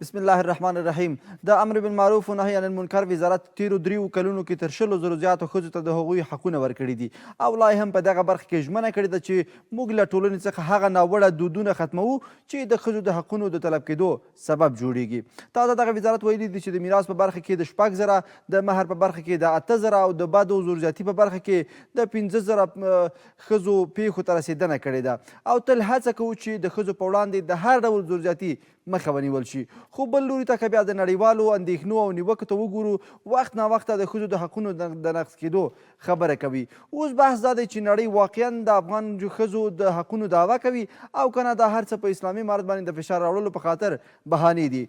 بسم الله الرحمن الرحیم. د امر بالمعروف و نهی عن المنکر وزارت تیرو دریو کلونو کې تر 100,000 زیاتو ښځو ته د هغوی حقونه ورکړي دي او لا هم په دغه برخه کې ژمنه کړې ده چې موږ له ټولنې څخه هغه ناوړه دودونه ختموو چې د ښځو د حقونو د طلب کېدو سبب جوړیږي. تازه دغه وزارت ویلي دي چې د میراث په برخه کې د 6,000، د مهر په برخه کې د 8,000 او د بد او زورزیاتي په برخه کې د 15,000 ښځو پیښو ته رسېدنه کړې ده او تل هڅه کوو چې د ښځو په وړاندې د هر ډول زورزیاتي مخه ونیول شي. خو بل لوري ته که بیا د نړیوالو اندېښنو او نیوکو ته وګورو، وخت ناوخته د ښځو د حقونو د نقض کېدو خبره کوي. اوس بحث دا دی چې نړۍ واقعا د افغان ښځو د حقونو دعوه کوي او که نه دا هر څه په اسلامي امارت باندې د فشار راوړلو په خاطر بهانې دي.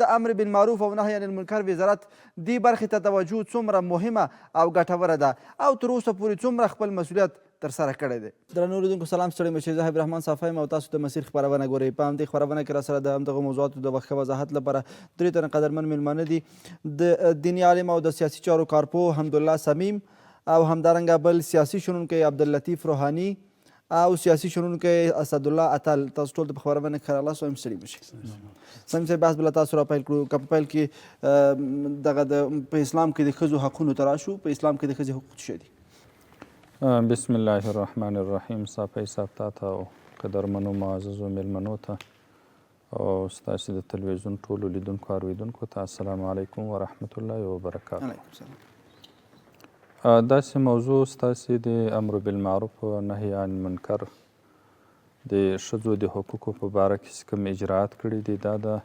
د امر بالمعروف او نهی عن المنکر وزارت دې برخې ته توجه څومره مهمه او ګټوره ده او تر اوسه پورې څومره خپل مسؤلیت ترسره کړی دی. درنو اورېدونکو سلام، ستړی مه شئ. زه حبیب رحمان صافی یم او تاسو د مسیر خپرونه ګورئ. په همدې خپرونه کې راسره د همدغو موضوعاتو د ښه وضاحت لپاره 3 تنه قدرمن میلمانه دي. د دیني عالم او د سیاسي چارو کارپوه حمدالله صمیم او همدارنګه بل سیاسي شنونکی عبداللطیف روحاني او سیاسي شنونکی اسدالله اتل. تاسو ټول د خپرونه کې ښه راغلاست. وایم ستړي مه شئ. صمیم صاحب، بحث به له تاسو را پیل کړو. که په پیل کې دغه په اسلام کې د ښځو حقونو ته راشو، په اسلام کې د ښځې حقوق څه دي؟ بسم الله الرحمن الرحیم. صافی صاحب ته او قدرمنو معززو میلمنو ته او ستاسو د تلویزیون ټولو لیدونکو اوریدونکو ته السلام علیکم ورحمت الله وبرکاته. داسې موضوع ستاسو د امر بالمعروف و نهی عن المنکر د ښځو د حقوقو په باره کې کوم اجراات کړي دي دا ده.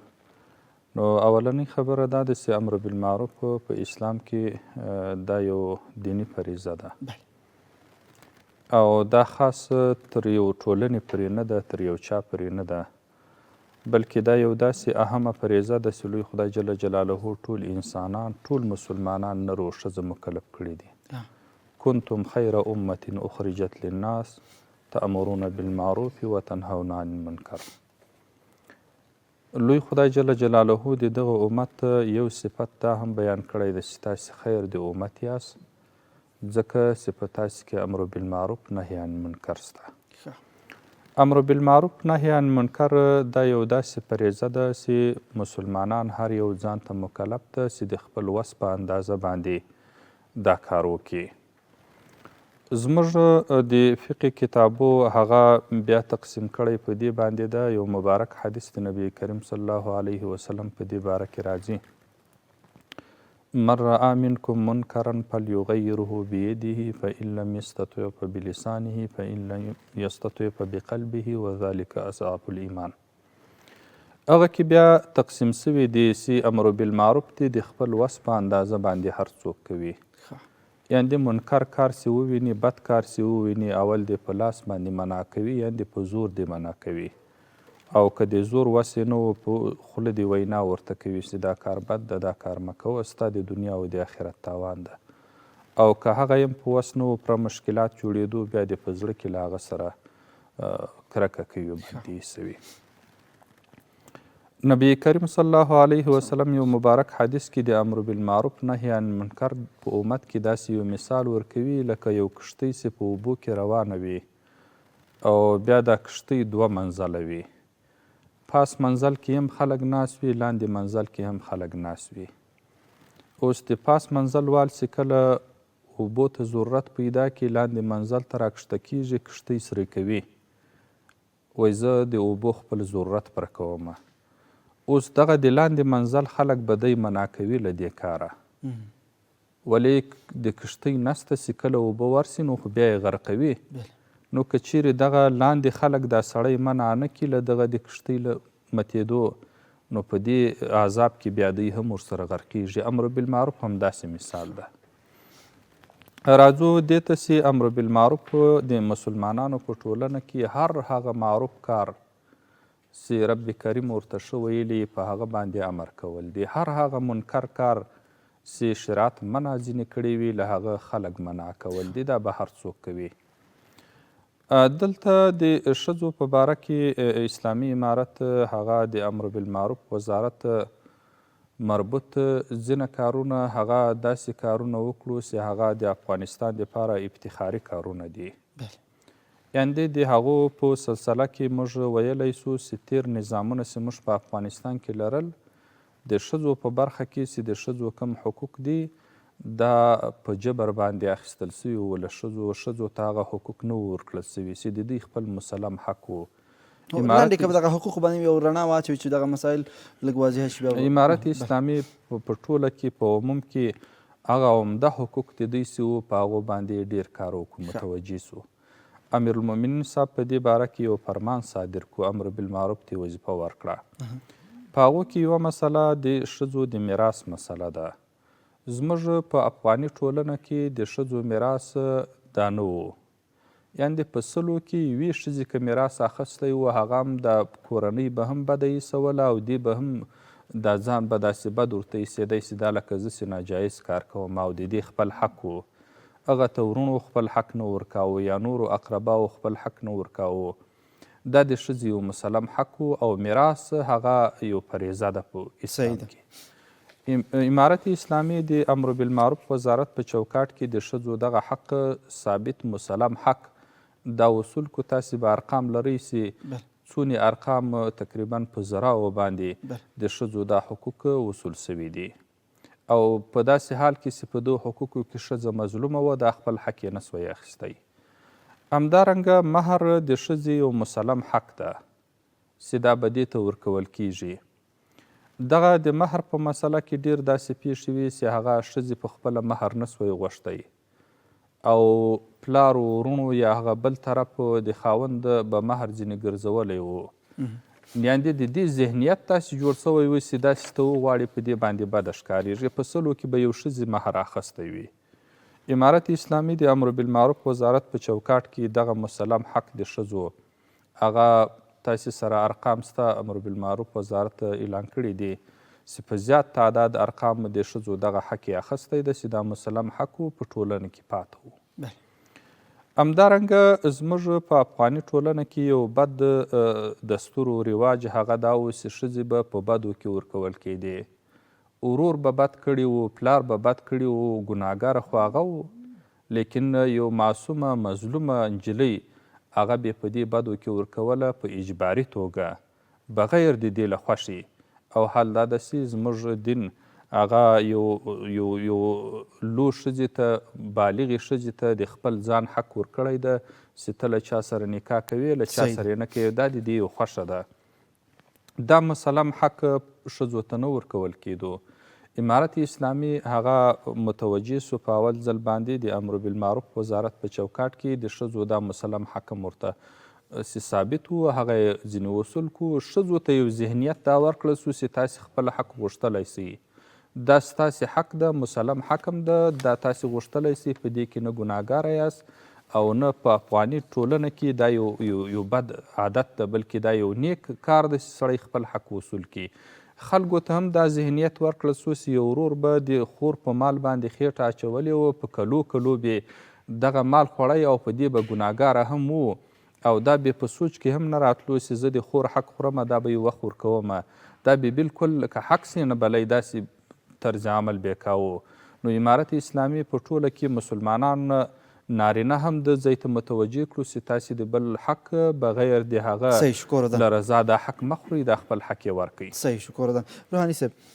نو اولنۍ خبره دا ده چې امر بالمعروف په اسلام کې دا یو دینی فریضه ده او دا خاص تر یو ټولنې پورې نه ده، تر یو چا پورې نه ده، بلکې دا یو داسې اهمه فریضه ده چې لوی خدای جل جلاله ټول انسانان، ټول مسلمانان نر و ښځه مکلف کړي دي. کنتم خیر امة اخرجت للناس تأمرون بالمعروف وتنهون عن المنکر. لوی خدای جل جلاله د دغه امت یو صفت دا هم بیان کړی ده چې تاسې خیر د امت یاست، ځکه چې په تاسې کې امر بالمعروف نهی عن المنکر شته. امر بالمعروف نهی عن المنکر دا یو داسې فریضه ده چې مسلمانان هر یو ځان ته مکلف ده چې د خپل وس په اندازه باندې دا کار وکړي. زموږ د فقه کتابو هغه بیا تقسیم کړی په دې باندې ده. یو مبارک حدیث د نبی کریم صلی الله علیه وسلم په دې باره کې راځي: من رأى منكم منکرا فلیغیره بیده فإن لم یستطع فبلسانه فإن لم یستطع فبقلبه وذلک اضعف الایمان. هغه کې بیا تقسیم سوي دي چې امر بالمعروف دی د خپل وس په اندازه باندې هر څوک کوي. یعنې د منکر کار چې وویني، بد کار چې وویني، اول د په لاس باندې منع کوي، یعنې د په زور د منع کوي، او که د زور وس یې نه و په خوله د وینا ورته کوي چې دا کار بد ده، دا کار مه کوه، ستا د دنیا او د آخرت تاوان ده. او که هغه یم په وس نه و پر مشکلات جوړېدو، بیا د په زړه کې له هغه سره کرکه کوي او بندي یې سوي. نبی کریم صلی الله علیه وسلم یو مبارک حدیث کې د امر بالمعروف نهی عن المنکر په امت کې داسې یو مثال ورکوي لکه یو کښتۍ چې په اوبو کې روانه وي او بیا دا کښتۍ 2 منزله وي. پاس منزل کې هم خلک ناست وي، لاندې منزل کې هم خلک ناست وي. اوس د پاس منزل وال چې کله اوبو ته ضرورت پیدا کړي، لاندې منزل ته راکښته کېږي، کښتۍ سره کوي، وایي زه د اوبو خپل ضرورت پر کومه. اوس دغه د لاندې منزل خلک به دی منع کوي له دې کاره، ولې د کښتۍ نسته چې کله اوبه ورسي نو خو بیا یې غرقوي. نو که چیرې دغه لاندې خلک دا سړی منع نه کړي له دغه د کښتۍ له متېدو، نو په دې عذاب کې بیا دوی هم ورسره غرقېږي. امر بالمعروف هم داسې مثال ده. راځو دې ته چې امر بالمعروف د مسلمانانو په ټولنه کې هر هغه معروف کار چې رب کریم ورته ښه ویلي په هغه باندې امر کول دي. هر هغه منکر کار چې شریعت منع ځینې کړی وي له هغه خلک منع کول دي. دا به هر څوک کوي. دلته د ښځو په باره کې اسلامي امارت هغه د امر بالمعروف وزارت مربوط ځینې کارونه هغه داسې کارونه وکړو چې هغه د افغانستان دپاره افتخاري کارونه دي. یعنې د هغو په سلسله کې موږ ویلی سو چې تیر نظامونه چې موږ په افغانستان کې لرل د ښځو په برخه کې چې د ښځو کم حقوق دي دا په جبر باندې اخیستل سوي وو. له ښځو ته هغه حقوق نه وو ورکړل سوي چې د دوی خپل مسلم حق وو. لاندې که په دغه حقوقو باندې یو رڼا واچوي چې دغه مسایل لږ واضحه شي. امارت اسلامي په ټوله کې په عموم کې هغه عمده حقوق د دوی چې وو په هغو باندې ډېر کار وکړو، متوجه سو. امیرالمؤمنین صاحب په دې باره کې یو فرمان صادر کړو، امر بالمعروف ته وظیفه ورکړه. په هغو کې یوه مسله د ښځو د میراث مسله ده. زموږ په افغاني ټولنه کې د ښځو میراث دا نه و، یعنې په سلو کې یوې ښځې که میراث اخیستی و هغه هم د کورنۍ به هم بده ایسوله او دې به هم دا ځان به داسې بد ورته ایسېدی چې دا لکه زه چې ناجایز کار کوم او د دې خپل حق و. هغه ته ورونو خپل حق نه ورکاوه یا نورو اقرباو خپل حق نه ورکاوه. دا د ښځې یو مسلم حق و او میراث هغه یو فریضه ده په اسلام کې. امارت اسلامي د امر بالمعروف وزارت په چوکاټ کې د ښځو دغه حق ثابت مسلم حق دا وصول کو. تاسې به ارقام لرئ چې څونې ارقام تقریبا په زراو باندې د ښځو دا حقوق وصول سوي دي او په داسې حال کې چې په دو حقوقو کې ښځه مظلومه وه دا خپل حق یې نه سوی اخیستی. همدارنګه مهر د ښځې یو مسلم حق ده چې دا به دې ته ورکول کیږي. دغه د مهر په مسله کې ډېر داسې پیښې وي چې هغه ښځې په خپله مهر نه سوی غوښتی او پلار و ورونو یا هغه بل طرف د خاوند به مهر ځینې ګرځولی و. یعنې د دې ذهنیت داسې جوړ سوی و چې داسې ته وغواړي په دې باندې بده ښکارېږي. په سلو کې به یو ښځې مهر اخیستی وي. امارت اسلامي د امر بالمعروف وزارت په چوکاټ کې دغه مسلم حق د ښځو هغه تاسې سره ارقام سته، امر بالمعروف وزارت اعلان کړي دي چې په زیات تعداد ارقام د ښځو دغه حق یې اخیستی ده چې دا مسلم حق و په ټولنه کې پاته و. همدارنګه زموږ په افغاني ټولنه کې یو بد دستور و رواج هغه دا و چې ښځې به په بدو کې ورکول کېدې. ورور به بد کړي و، پلار به بد کړي و، ګناهګاره خو هغه و، لیکن یو معصومه مظلومه نجلۍ هغه به په دې بدو کې ورکوله په اجباري توګه بغیر د دې له خوښې. او حال دا ده چې زموږ دین هغه یو لو ښځې ته بالغې ښځې ته د خپل ځان حق ورکړی ده چې ته له چا سره نکاح کوې له چا سره یې نه کوې، دا د دې یو خوښه ده. دا مسلم حق ښځو ته نه ورکول کېدو. امارت اسلامي هغه متوجه سو په اول ځل باندې د امر بالمعروف وزارت په چوکاټ کې د ښځو دا مسلم حق ورته چې ثابت و هغه یې ځینې وصول کو. ښځو ته یو ذهنیت دا ورکړل سو چې تاسې خپل حق غوښتلی سئ، دا ستاسې حق ده، مسلم حق هم ده، دا تاسې غوښتلی سئ، په دې کې نه ګناهګاره یاست او نه په افغاني ټولنه کې دا یو بد عادت ده بلکې دا یو نیک کار ده چې سړی خپل حق وصول کړي. خلکو ته هم دا ذهنیت ورکړل سو چې یو ورور به د خور په مال باندې خېټه اچولې وه، په کلو کلو به دغه مال خوړی او په دې به ګناهګاره هم و او دا به په سوچ کې هم نه راتلو چې زه د خور حق خورم دا به یې وخت ورکومه. دا به بالکل که حق سي نه بلی داسې طرز عمل به کاوه. نو امارت اسلامي په ټوله کې مسلمانان نارینه هم د ځای ته متوجه کړو چې تاسې د بل حق بغیر د هغه له رضا دا حق مه خورئ، دا خپل حق یې ورکئ. صحیح، شکر ده. روحاني صاحب،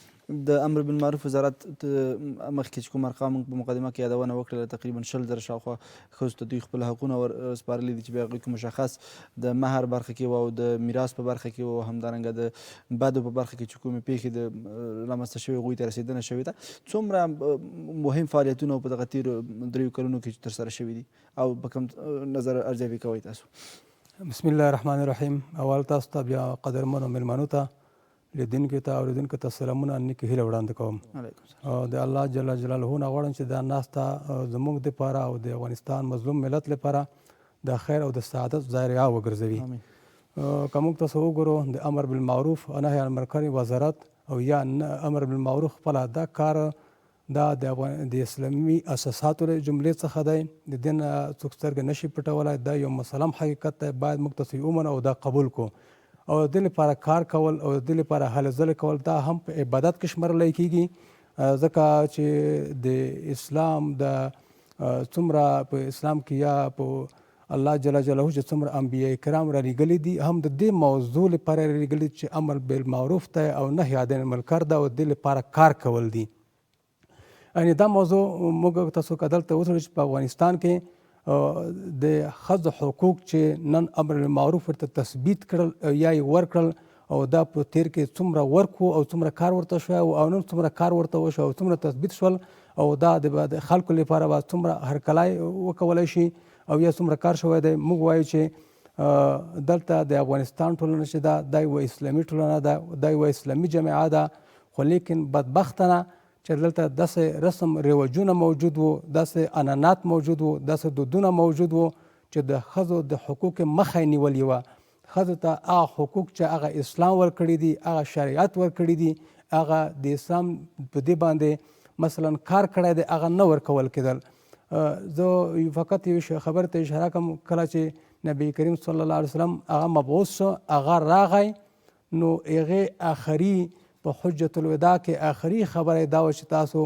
د امر بالمعروف وزارت مخکې چې کوم ارقام په مقدمه کې یادونه وکړله تقریبا 100,000 شاوخوا ښځو ته دوی خپل حقونه سپارلي دي چې بیا هغوی کې مشخص د مهر برخه کې وه او د میراث په برخه کې وه، همدارنګه د بدو په برخه کې چې کومې پیښې د رامنځته شوې هغوی ته رسېدنه شوې ده. څومره مهم فعالیتونه په دغه تېرو 3 کلونو کې ترسره شوي دي او په کوم نظر ارزیابي کوئ تاسو؟ بسم الله الرحمن الرحیم. اول تاسو ته بیا قدرمنو مېلمنو ته لیدونکو ته اورېدونکو ته سلامونه نیکې هیله وړاندې کوم. او د الله جل جلاله نه غواړم چې دا ناسته زموږ دپاره او د افغانستان مظلوم ملت لپاره د خیر او د سعادت ذریعه وګرځوي. که موږ تاسو وګورو د امر بالمعروف او نهي عن المنکر وزارت او یا امر بالمعروف خپله دا کار دا د اسلامي اساساتو له جملې څخه دی، د دې نه څوک سترګې نشي پټولی. دا یو مسلم حقیقت دی، باید موږ تاسو ومنو او دا قبول کړو او د دې لپاره کار کول او د دې لپاره هلې ځلې کول دا هم په عبادت کې شمرلی کېږي، ځکه چې د اسلام د څومره په اسلام کې یا په الله جل جلاله چې څومره انبیاء کرام را لېږلي دي هم د دې موضوع لپاره را لېږلي چې امر بالمعروف دی او نهی عن المنکر ده او دې لپاره کار کول دي. یعنې دا موضوع موږ تاسو که دلته وڅېړو چې په افغانستان کې د ښځو حقوق چې نن امر بالمعروف ورته تثبیت کړل یا یې ورکړل او دا په تیر کې څومره ورکو او څومره کار ورته شوی او نن څومره کار ورته وشو او څومره تثبیت شول او دا د خلکو لپاره به څومره هرکلی وکولی شي او یا څومره کار شوی دی. موږ وایو چې دلته د افغانستان ټولنه چې ده دا یوه اسلامي ټولنه ده، دا یوه اسلامي جامعه ده، خو لیکن بدبختانه چې دلته داسې رسم رواجونه موجود وو، داسې عنعنات موجود وو، داسې دودونه موجود وو چې د ښځو د حقوق مخه یې نیولې وه. ښځو ته هغه حقوق چې هغه اسلام ورکړي دي، هغه شریعت ورکړي دي، هغه د اسلام په دې باندې مثلا کار کړی دی، هغه نه ورکول کېدل. زه فقط یو خبر ته اشاره کوم، کله چې نبی کریم صلی الله علیه وسلم هغه مبعوث شو، هغه راغی، نو هغې آخري په حجة الوداع کې آخري خبره دا وه چې تاسو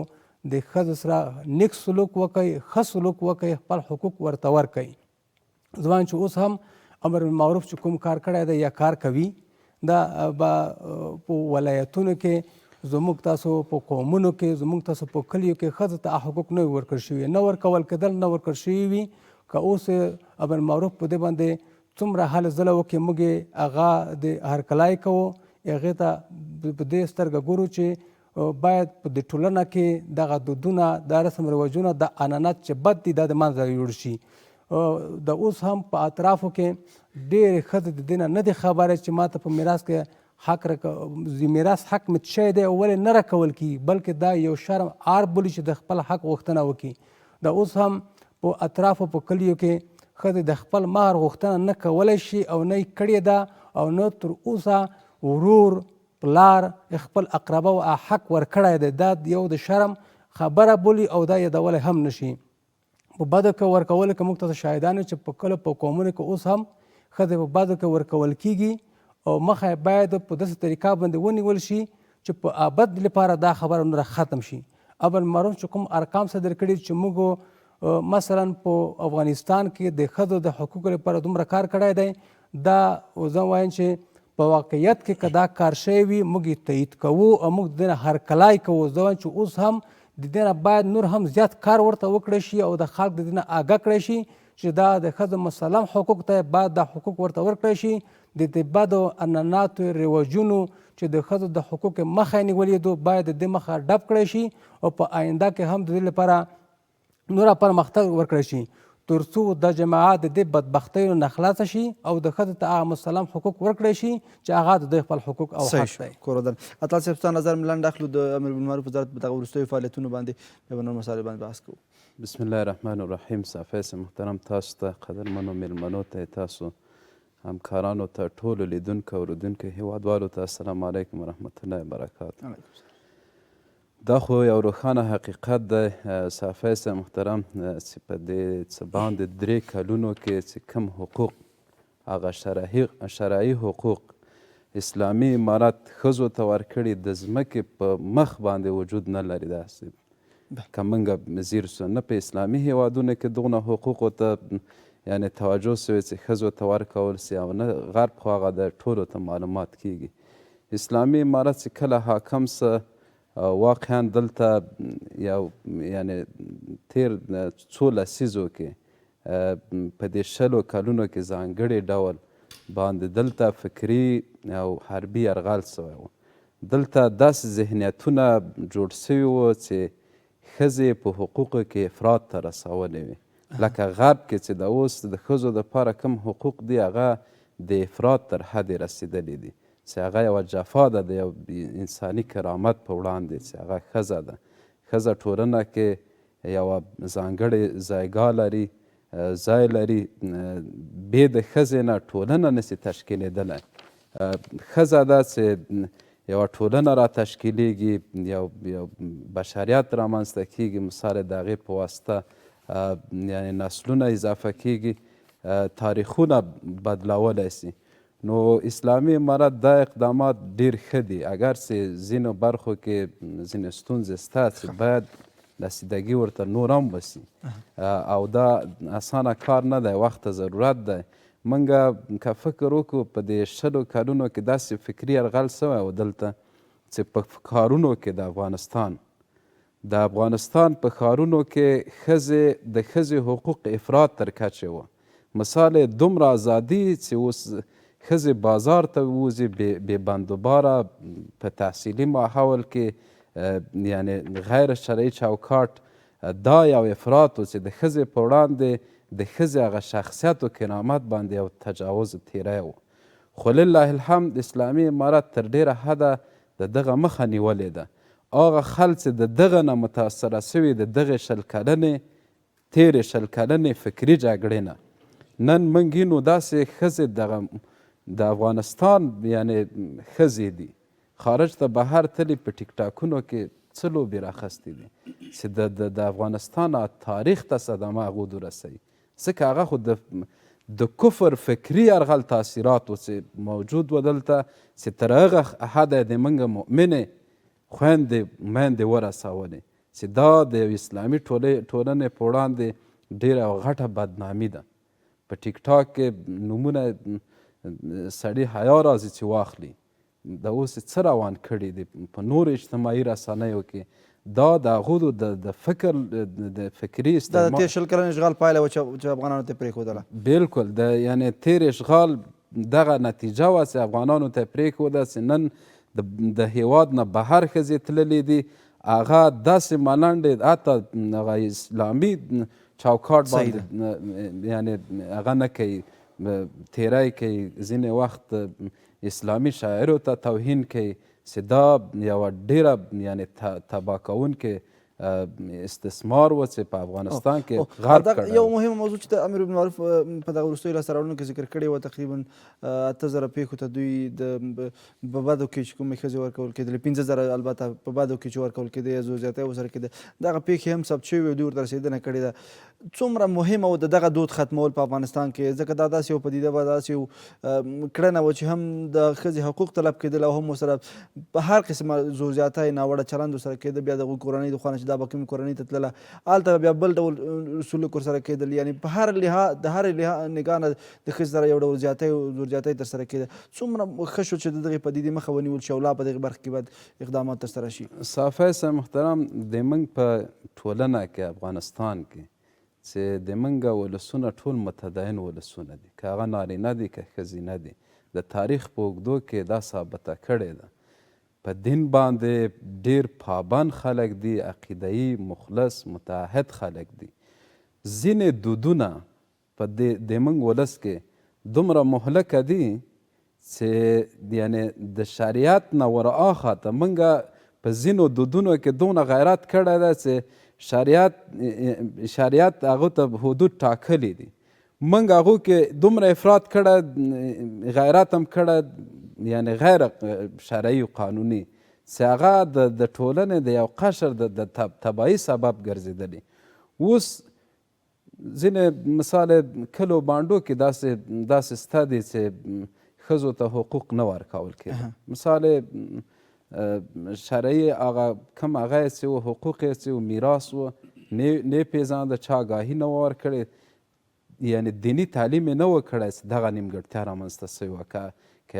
د ښځو سره نیک سلوک وکئ، ښه سلوک وکئ، خپل حقوق ورته ورکئ. زما چې اوس هم امر بالمعروف چې کوم کار کړی دی یا کار کوي، دا به په ولایتونو کې زموږ تاسو په قومونو کې، زموږ تاسو په کلیو کې ښځو ته حقوق نه وي ورکړل شوي، نه ورکول کېدل، نه ورکړل شوي وي. که اوس امر بالمعروف په دې باندې څومره هلې ځله وکړي، موږ یې هغه د هرکلی کوو، هغې ته په دې سترګه ګورو چې باید په دې ټولنه کې دغه دودونه، دا رسم رواجونه، د عنعنات چې بد دي دا د منځه یوړ شي. د اوس هم په اطرافو کې ډېرې ښځې د دې نه دي خبرې چې ما ته په میراث کې حق میراث حق مې شی دی او ولې نه راکول کېږي، بلکې دا یو شرم عار بولي چې د خپل حق غوښتنه وکړي. د اوس هم په اطرافو په کلیو کې ښځې د خپل مهر غوښتنه نه کولی شي او نه یې کړې ده او نه تر اوسه ورور پلار خپل اقربه او حق ورکړی دی. دا یو د شرم خبره بولي او دا یادولی هم نشي. په بدو کې ورکولو کې موږ ته شاهدان یو چې په کلو په قومونو کې اوس هم ښځې په بدو کې ورکول کېږي او مخه یې باید په داسې طریقه باندې ونیول شي چې په ابد لپاره دا خبره نوره ختم شي. امر بالمعروف چې کوم ارقام صدر کړي چې موږ مثلا په افغانستان کې د ښځو د حقوقو لپاره دومره کار کړی دی، دا زه وایم چې په واقعیت کې که دا کار شوی وي موږ یې تایید کوو او موږ د دې نه هرکلی کوو. زه وایم چې اوس هم د دې نه باید نور هم زیات کار ورته وکړی شي او د خلک د دې نه آګاه کړی شي چې دا د ښځو مسلم حقوق دی، باید دا حقوق ورته ورکړی شي. د دې بدو عنعناتو رواجونو چې د ښځو د حقوق مخه یې نیولې دو باید د دې مخه ډب کړی شي او په آینده کې هم د دې لپاره نوره پرمختګ ورکړی شي، تر څو د جماعت د دې بدبختیو نه خلاصه شي او د ښځو ته هغه مسلم حقوق ورکړی شي چې هغه د دوی خپل حقوق او حق دی. کورودن اتل صاحب ستا نظر لنډ اخلو د امر بالمعروف وزارت په دغه وروستیو فعالیتونو باندې بیا به نور مسایلو باندې بحث کوو. بسم الله الرحمن الرحیم. صافی محترم تاسو ته، قدرمنو میلمنو ته، تاسو همکارانو ته، ټولو لیدونکو او اورېدونکو هیوادوالو ته السلام علیکم ورحمت الله وبرکاتو. دا خو یو روښانه حقیقت دی صافی صاحب محترم چې په دې څه باندې 3 کلونو کې چې کوم حقوق، هغه شرعي حقوق اسلامي امارت ښځو ته ورکړي د ځمکې په مخ باندې وجود نه لري. داسې که موږ ځیر سو نه په اسلامي هیوادونو کې دغونه حقوقو ته یعنې توجه سوې چې ښځو ته ورکول سي او نه غرب خو هغه د ټولو ته معلومات کیږي. اسلامي امارت چې کله حاکم سه واقعا دلته یو یعنې تیر څو لسیزو کې په دې 20 کلونو کې ځانګړي ډول باندې دلته فکري او حربي یرغل سوی و. دلته داسې ذهنیتونه جوړ سوي وو چې ښځې په حقوقو کې افراط ته رسولی وي، لکه غرب کې چې د اوس د ښځو دپاره کوم حقوق دي هغه د افراط تر حد رسېدلي دي چې هغه یوه جفا ده د یو انساني کرامت په وړاندې چې هغه ښځه ده. ښځه ټولنه کې یوه ځانګړې ځایګاه لري، ځای لري، بې د ښځې نه ټولنه نسي تشکیلېدلی. ښځه ده چې یوه ټولنه را تشکیلیږي، یو بشریت رامنځته کیږي، مثال د هغې په واسطه یعنې نسلونه اضافه کیږي، تاریخونه بدلولی سي. نو اسلامي امارت دا اقدامات ډیر ښه دي، اگر چې ځینو برخو کې ځینې ستونزې شته چې باید رسیدګي ورته نور هم وسي او دا اسانه کار نه دی، وخت ته ضرورت دی. موږ که فکر وکړو په دې 100 کلونو کې داسې فکري یرغل سوی و دلته چې په ښارونو کې د افغانستان په ښارونو کې د ښځې حقوق افراط تر کچې وه. مثال یې دومره ازادي چې اوس ښځې بازار ته ووځي بې بندوباره په تحصیلي ماحول کې یعنې غیر شرعي چوکاټ دا یو افراط و چې د ښځې په وړاندې د ښځې هغه شخصیت و کرامت باندې یو تجاوز تیری و. خو لله الحمد اسلامي امارت تر ډیره حده د دغه مخه نیولې ده. هغه خلک چې د دغه نه متاثره سوي د دغې تیرې 100 کلنې فکري جګړې نه نن موږ وینو داسې ښځې د افغانستان یعنې ښځې دي خارج ته بهر تلي په ټیک ټاکونو کې څه لوبې راخیستې دي چې د افغانستان تاریخ ته صدمه هغو ورسوي، ځکه هغه خو د کفر فکري یرغل تاثیرات و چې موجود و دلته چې تر هغه حده د موږ مؤمنې خویندې میندې ورسولې چې دا د اسلامي ټولنې په وړاندې ډېره غټه بدنامي ده. په ټیک ټاک کې نومونه سړي حیا راځي چې واخلي. دا اوس څه روان کړي دي په نورو اجتماعي رسنیو کې دا د هغو د فکر د فکري دا د تېر 100 کلن اشغال پایله وه چې افغانانو ته پرېښودله. بالکل د یعنې تېر اشغال دغه نتیجه وه چې افغانانو ته پرېښوده چې نن د هیواد نه بهر ښځې تللې دي هغه داسې ملنډې حتی هغه اسلامي چوکاټ باندې یعنې هغه نه کوي، تیری کوي، ځینې وخت اسلامي شاعرو ته توهین کوي چې دا یوه ډیره یعنې تباه کوونکې استثمار و چې په افغانستان کې غرب کړی. یو مهمه موضوع چې د امیر بالمعروف په دغه وروستیو لاسته راوړنو کې ذکر کړې وه تقریبا 8000 پیښو ته دوی په بدو کې چې کومې ښځې ورکول کېدلې 15000 البته په بدو کې چې ورکول کېدې یا زور زیاتی ورسره کېده دغه پیښې هم ثبت شوي دوی ورته رسېدنه کړې ده. څومره مهمه وه د دغه دود ختمول په افغانستان کې، ځکه دا داسې یو پدیده به داسې یو کړنه وه چې هم د ښځې حقوق طلب کېدل او هم ورسره په هر قسمه زور زیاتی ناوړه چلند ورسره کېده. بیا د هغوی کورنۍ د خوا نه چې دا به کومې کورنۍ ته تلله هلته بیا بل ډول سلوک ورسره کېدل، یعنې په هر لحاظ د هرې نګاه نه د ښځې سره یو ډول زور زیاتی ترسره کېده. څومره ښه شو چې د دغې پدیدې مخه ونیول شي او لا په دغې برخه کې باید اقدامات ترسره شي. صافی صاحب محترم، د موږ په ټولنه کې افغانستان کې چې د موږ ولسونه ټول متدین ولسونه دي، که هغه نارینه دي که ښځینه دي، د تاریخ په اوږدو کې دا ثابته کړې ده. په دین باندې ډیر پابند خلک دي، عقیده‌ای مخلص متعهد خلک دي. ځینې دودونه په د موږ ولس کې دومره مهلکه دي چې یعنې د شریعت نه ورآخته موږ په ځینو دودونو کې دونه غیرت کړی ده چې شریعت هغو ته حدود ټاکلي دي. موږ هغو کې دومره افراط کړی، غیرت هم کړی یعنې غیر شرعي و قانوني چې هغه د ټولنې د یو قشر د تباهي سبب ګرځېدلي. اوس ځینې مثال کلو بانډو کې داسې سته دي چې ښځو ته حقوق نه ورکول کېده. مثال شرعي هغه کوم هغه یې چې و حقوق یې چې و میراث و نه پېژانده، چا آګاهي نه وه ورکړې، یعنې دیني تعلیم یې نه و کړی چې دغه نیمګړتیا رامنځته سوې وه. که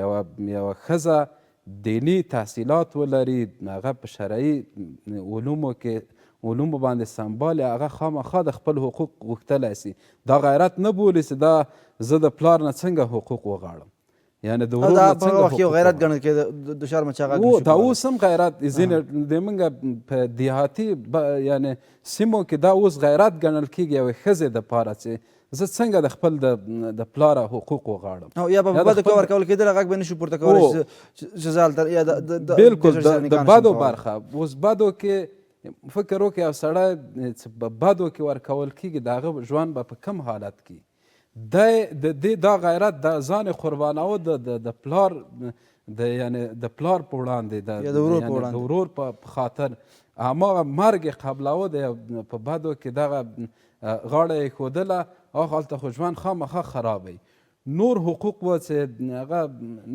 یوه ښځه دیني تحصیلات ولري، هغه په شرعي علومو باندې سمبال، هغه خامخا د خپل حقوق غوښتلی سي. دا غیرت نه بولي چې دا زه د پلار نه څنګه حقوق وغواړم، یعنې د ورور نه څنګه حقوق یو غیرت ګڼل کېده د شرمه چې هغه دا اوس هم غیرت ځینې د موږ په دیهاتي یعنې سیمو کې دا اوس غیرت ګڼل کېږي یوې ښځې دپاره چې زه څنګه د خپل د پلاره حقوق وغواړم. یا په بدو کې ورکول کېدل غږ به نه شو پورته کولی چې زه هلته بالکل د بدو برخه. اوس بدو کې فکر وکړئ یو سړی چې په بدو کې ورکول کېږي د هغه ژوند به په کم حالت کې دا غیرت د ځان قربانوه د پلار د پلار په وړاندې د ورور په خاطر هماغه مرګ قبلوه په بدو کې دغه غاړه یې ښودله، هلته خو ژوند خامخا خرابوي. نور حقوق و چې هغه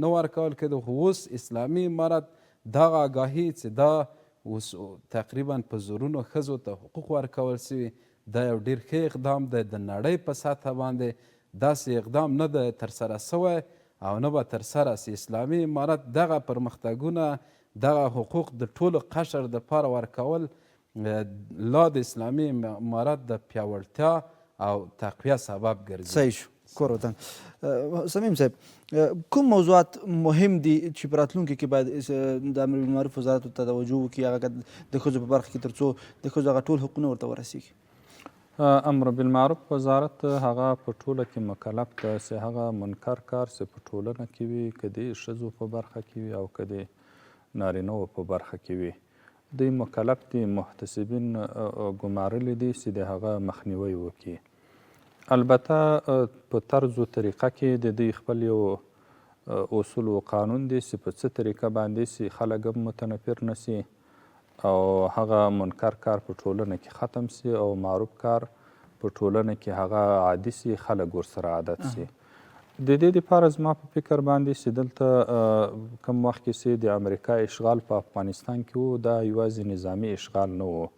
نه ورکول کېده، خو اوس اسلامي امارت دغه آګاهي چې دا اوس تقریبا په زرونو ښځو ته حقوق ورکول سوي. دا یو ډېر ښه اقدام دی. د نړۍ په سطحه باندې داسې اقدام نه دی ترسره سوی او نه به ترسره سي. اسلامي امارت دغه پرمختګونه دغه حقوق د ټولو قشر دپاره ورکول لا د اسلامي امارت د پیاوړتیا او تقویه سبب ګرځي. صحیح شو. کور وطن صمیم صاحب، کوم موضوعات مهم دي چې په راتلونکي کې باید د امر بالمعروف وزارت ته توجه وکړي هغه د ښځو په برخه کې تر څو د ښځو هغه ټول حقونه ورته ورسیږي؟ امر بالمعروف وزارت هغه په ټوله کې مکلف ده چې هغه منکر کار چې په ټولنه کې وي، که د ښځو په برخه کې وي او که د نارینهو په برخه کې وي، دوی مکلف دي محتسبین ګمارلي دي چې د هغه مخنیوی وکړي. البته په طرز و طریقه کې د دوی خپل یو اصول و قانون دی چې په څه طریقه باندې چې خلک هم متنفر نسي او هغه منکر کار په ټولنه کې ختم سي او معروف کار په ټولنه کې هغه عادي سي، خلک ورسره عادت سي. د دې دپاره زما په فکر باندې چې دلته کم وخت کې چې د امریکا اشغال په افغانستان کې و، دا یوازې نظامي اشغال نه و،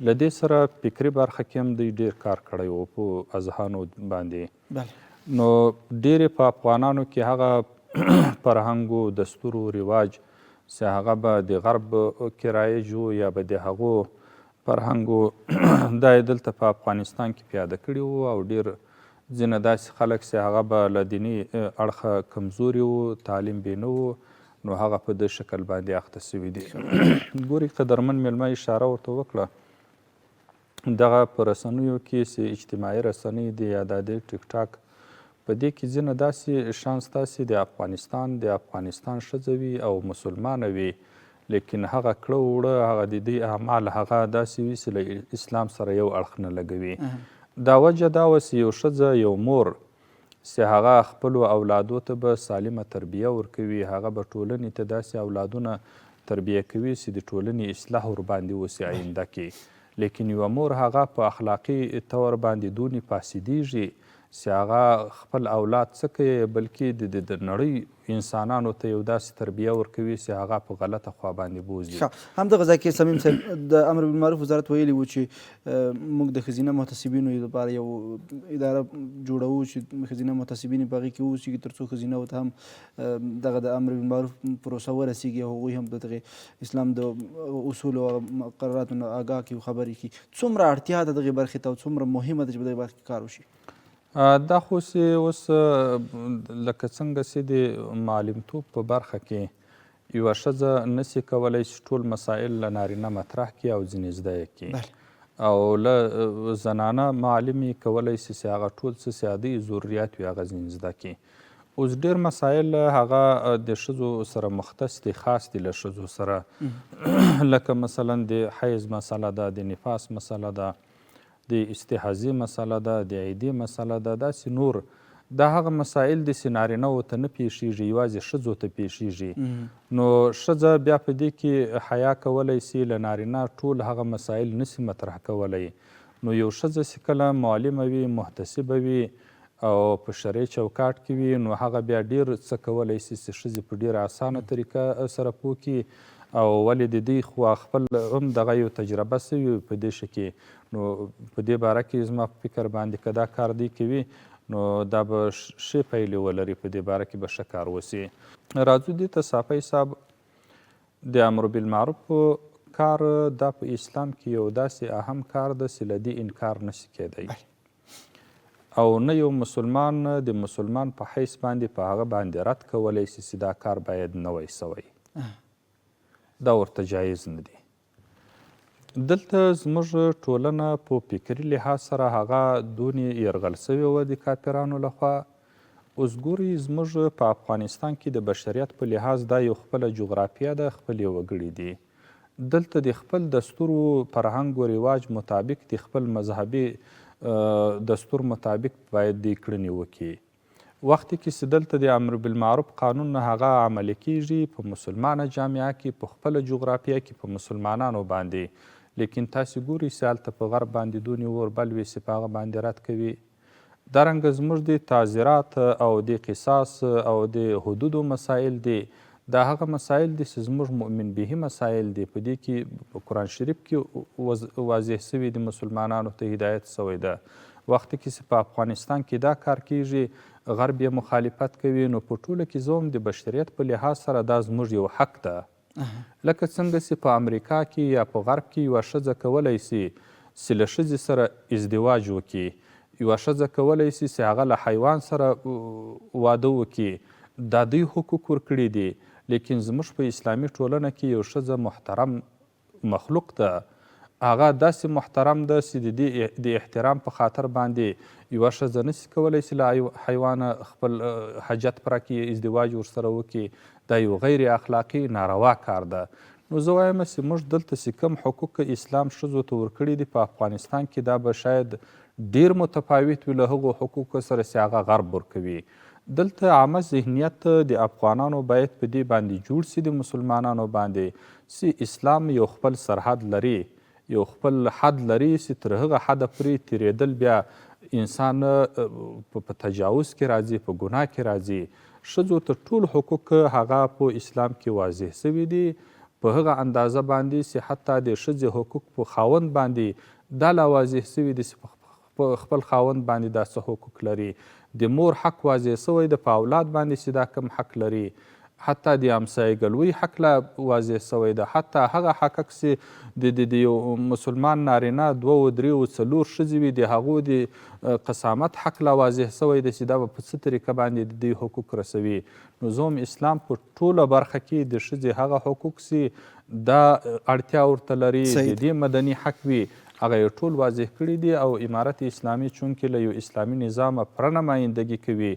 له دې سره فکري برخه کې هم دوی ډېر کار کړی و په اذهانو باندې. نو ډېرې په افغانانو کې هغه فرهنګ و دستور و رواج چې هغه به د غرب کې رایج و یا به د هغو فرهنګ و دا یې دلته په افغانستان کې پیاده کړي وو او ډېر ځینې داسې خلک چې هغه به له دیني اړخه کمزوري وو، تعلیم بې نه وو، نو هغه په دې شکل باندې اخته سوي دي. ګوري قدرمن میلمه اشاره ورته وکړه دغه په رسنیو کې چې اجتماعي رسنۍ دي یا د ټیک ټاک، په دې کې ځینې داسې شان سته چې د افغانستان ښځه وي او مسلمانه وي، لیکن هغه کړه وړه هغه د دې اعمال هغه داسې وي چې له اسلام سره یو اړخ نه لګوي. دا وجه دا وه چې یو ښځه یو مور چې هغه خپلو اولادو ته به سالمه تربیه ورکوي، هغه به ټولنې ته داسې اولادونه تربیه کوي چې د ټولنې اصلاح ورباندې وسي آینده کې. لیکن یوه مور هغه په اخلاقي طور باندې دونې فاسدیږي چې هغه خپل اولاد څه کوي بلکې د نړۍ انسانانو ته یو داسې تربیه ورکوي چې هغه په غلطه خوا باندې بوځي. همدغه ځای کې صمیم صاحب د امر بالمعروف وزارت ویلي وو چې موږ د ښځینه محتسبینو لپاره یو اداره جوړوو چې ښځینه محتسبین په هغې کې واوسېږي تر څو ښځینهو ته هم دغه د امر بالمعروف پروسه ورسیږي او هغوی هم د دغې اسلام د اصولو او مقرراتو نه آګاه کړي او خبرې کړي. څومره اړتیا ده دغې برخې ته او څومره مهمه ده چې په دغې برخې کې کار وشي؟ دا خو چې اوس لکه څنګه چې د معلمتوب په برخه کې یوه ښځه نسي کولی چې ټول مسایل له نارینه مطرح کړي او ځینې زده یې کړي او له زنانه معلمې کولی شي چې هغه ټول څه چې عادي ضروریات وي هغه ځینې زده کړي. اوس ډېر مسایل هغه د ښځو سره مختص دي، خاص دي له ښځو سره لکه مثلا د حیض مسله ده، د نفاس مسله ده، د استحاضې مسله ده، د عیدې مسله ده، داسې نور دا هغه مسایل دي چې نارینهو ته نه پیښیږي، یوازې ښځو ته پیښیږي. نو ښځه بیا په دې کې حیا کولی سي له نارینه ټول هغه مسایل نسي مطرح کولی. نو یو ښځه چې کله معلمه وي، محتسبه وي او په شرعي چوکاټ کې وي، نو هغه بیا ډېر څه کولی سي چې ښځې په ډېره اسانه طریقه سره پوه کړي او ولې د دوی خوا خپل هم دغه یو تجربه سوي په دې ښه کې. نو په دې باره کې زما په فکر باندې که دا کار دوی کوي نو دا به ښې پایلې ولري، په دې باره کې به ښه کار وسي. راځو دې ته صافی صاحب، د امر بالمعروف کار دا په اسلام کې یو داسې اهم کار ده چې له دې انکار نشي کیدی او نه یو مسلمان د مسلمان په حیث باندې په هغه باندې رد کولی شي چې دا کار باید نه وی سوی، دا ورته جایز نه دی. دلته زموږ ټولنه په فکري لحاظ سره هغه دونې یرغل سوې وه د کافرانو لخوا. اوس ګورئ زموږ په افغانستان کې د بشریت په لحاظ دا یو خپله جغرافیه ده، خپل یې وګړي دي. دلته د خپل دستور و فرهنګ و رواج مطابق د خپل مذهبي دستور مطابق باید د کړنې وکړي. وختی کې چې دلته د امر بالمعروف قانون هغه عملي کیږي په مسلمانه جامعه کې، په خپله جغرافیه کې، په مسلمانانو باندې، لیکن تاسې ګورئ چې هلته په غرب باندې دونې اور بل وي چې په هغه باندې رد کوي. دارنګه زموږ د تعزیرات او د قصاص او د حدودو مسایل دي، دا هغه مسایل دي چې زموږ مؤمن بهي مسایل دي. په دې کې په قرآن شریف کې واضح سوي دي مسلمانانو ته هدایت سوی ده. وخت کې چې په افغانستان کې دا کار کیږي غرب یې مخالفت کوي، نو په ټوله کې زه هم د بشریت په لحاظ سره دا زموږ یو حق ده. لکه څنګه چې په امریکا کې یا په غرب کې یوه ښځه کولی سي چې له ښځې سره ازدواج وکړي، یوه ښځه کولی سي چې هغه له حیوان سره واده وکړي، دا دوی حقوق ورکړي دي. لیکن زموږ په اسلامي ټولنه کې یو ښځه محترم مخلوق ده، هغه داسې محترم ده چې د احترام په خاطر باندې یوه ښځه نشي کولی چې له حیوانه خپل حاجت پوره کړي، ازدواج ورسره وکړي. دا یو غیر اخلاقي ناروا کار ده. نو زه وایم چې موږ دلته چې کوم حقوق اسلام ښځو ته ورکړي دي په افغانستان کې، دا به شاید ډیر متفاوت وي له هغو حقوقو سره چې هغه غرب ورکوي. دلته عامه ذهنیت د افغانانو باید په دې باندې جوړ سي، د مسلمانانو باندې، چې اسلام یو خپل سرحد لري، یو خپل حد لري چې تر هغه حده پورې تیریدل بیا انسان په تجاوز کې راځي، په ګناه کې راځي. ښځو ته ټول حقوق هغه په اسلام کې واضح سوي دي په هغه اندازه باندې چې حتی د ښځې حقوق په خاوند باندې دا لا واضح سوي دي چې په خپل خاوند باندې دا څه حقوق لري. د مور حق واضح سوی ده په اولاد باندې چې دا کم حق لري. حتی د همسایګلوۍ حق لا واضح سوی ده. حتی هغه حقوق چې د یو مسلمان نارینه 2 و 3 و 4 ښځې وي، د هغو د قسامت حق لا واضح سوی ده چې دا به په څه طریقه باندې د دوی حقوق رسوي. نو زه هم اسلام په ټوله برخه کې د ښځې هغه حقوق چې دا اړتیا ورته لري د دې مدني حق وي، هغه یې ټول واضح کړي دي. او امارت اسلامي چونکې له یو اسلامي نظامه پوره نمایندګي کوي،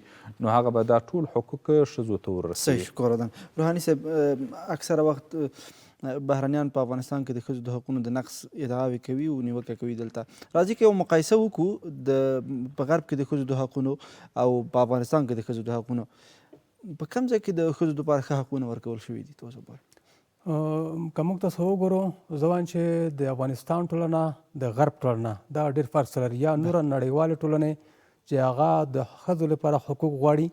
نو هغه به دا ټول حقوق ښځو ته ورسوي. صحیح، شکر ادم. روحاني صاحب، اکثره وخت بهرنیان په افغانستان کې د ښځو د حقونو د نقص ادعاوې کوي او نیوکه کوي. دلته راځي که یو مقایسه وکړو په غرب کې د ښځو د حقونو او په افغانستان کې د ښځو د حقونو، په کوم ځای کې د ښځو لپاره ښه حقونه ورکول شوي دي؟ تاسو وایئ. که موږ تاسو وګورو، زه وایم چې د افغانستان ټولنه د غرب ټولنه دا ډېر فرق سره لري. یا نوره نړیوالې ټولنې چې هغه د ښځو لپاره حقوق غواړي،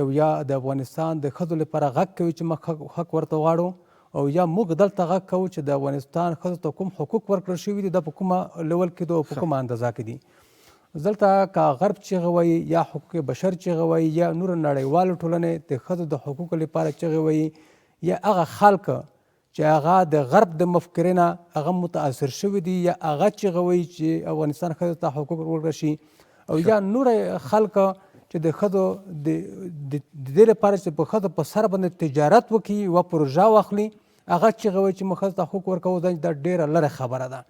او یا د افغانستان د ښځو لپاره غږ کوي چې موږ حق ورته غواړو، او یا موږ دلته غږ کوو چې د افغانستان ښځو ته کوم حقوق ورکړل شوي دي دا په کومه لیول کې دي او په کومه اندازه کې دي. دلته که غرب چیغه وایي یا حقوق بشر چیغه وایي یا نور نړیوالو ټولنې د ښځو د حقوقو لپاره چیغه وایي، یا هغه خلک چې هغه د غرب د مفکرینه هغه متاثر شوي دي یا هغه چیغه وایي چې افغانستان ښځو ته حقوق ورکړل شي، او یا نور خلک چې د ښځو د دې لپاره چې په ښځو په سر باندې تجارت وکړي، یوه پروژه واخلي، هغه چیغه وایي چې موږ ښځو ته حقوق ورکوو. دا ډېره لرې خبره ده.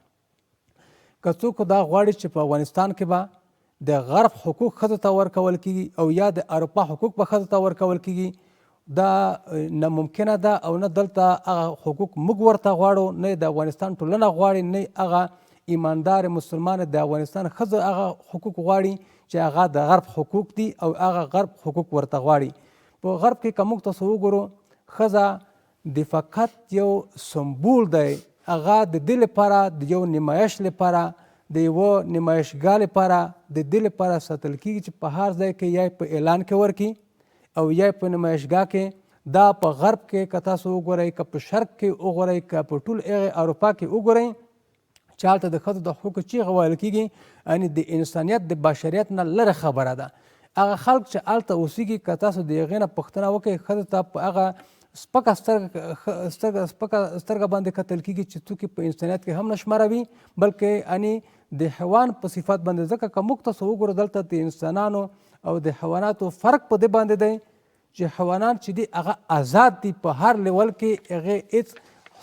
که څوک دا غواړي چې په افغانستان کې به د غرب حقوق ښځو ته ورکول کېږي او یا د اروپا حقوق به ښځو ته ورکول کېږي، دا ناممکنه ده. او نه دلته هغه حقوق موږ ورته غواړو، نه د افغانستان ټولنه غواړي، نه هغه ایماندار مسلمان د افغانستان ښځو هغه حقوق غواړي چې هغه د غرب حقوق دي او هغه غرب حقوق ورته غواړي. په غرب کې که موږ تاسو وګورو، ښځه د فقط یو سمبول دی، هغه د دې لپاره د یو نمایش لپاره د یوه نمایشګاه لپاره د دې لپاره ساتل کېږي چې په هر ځای کې یا په اعلان کې ورکړي او یا په نمایشګاه کې. دا په غرب کې که تاسو وګورئ، که په شرق کې وګورئ، که په ټول هغې اروپا کې وګورئ چې هلته د ښځو د حقوقو چیغه ویل کېږي، یعنې د انسانیت د بشریت نه لرې خبره ده. هغه خلک چې هلته اوسېږي، که تاسو د هغې نه پوښتنه وکړئ، ښځو ته په هغه سپکه سترګه باندې کتل کېږي چې څوک په انسانیت کې هم نه شماروي، بلکې یعنې د حیوان په صفت باندې. ځکه که موږ تاسو وګورو، دلته د انسانانو او د حیواناتو فرق په دې باندې دی چې حیوانات چې دي هغه آزاد دي، په هر لیول کې هغې هېڅ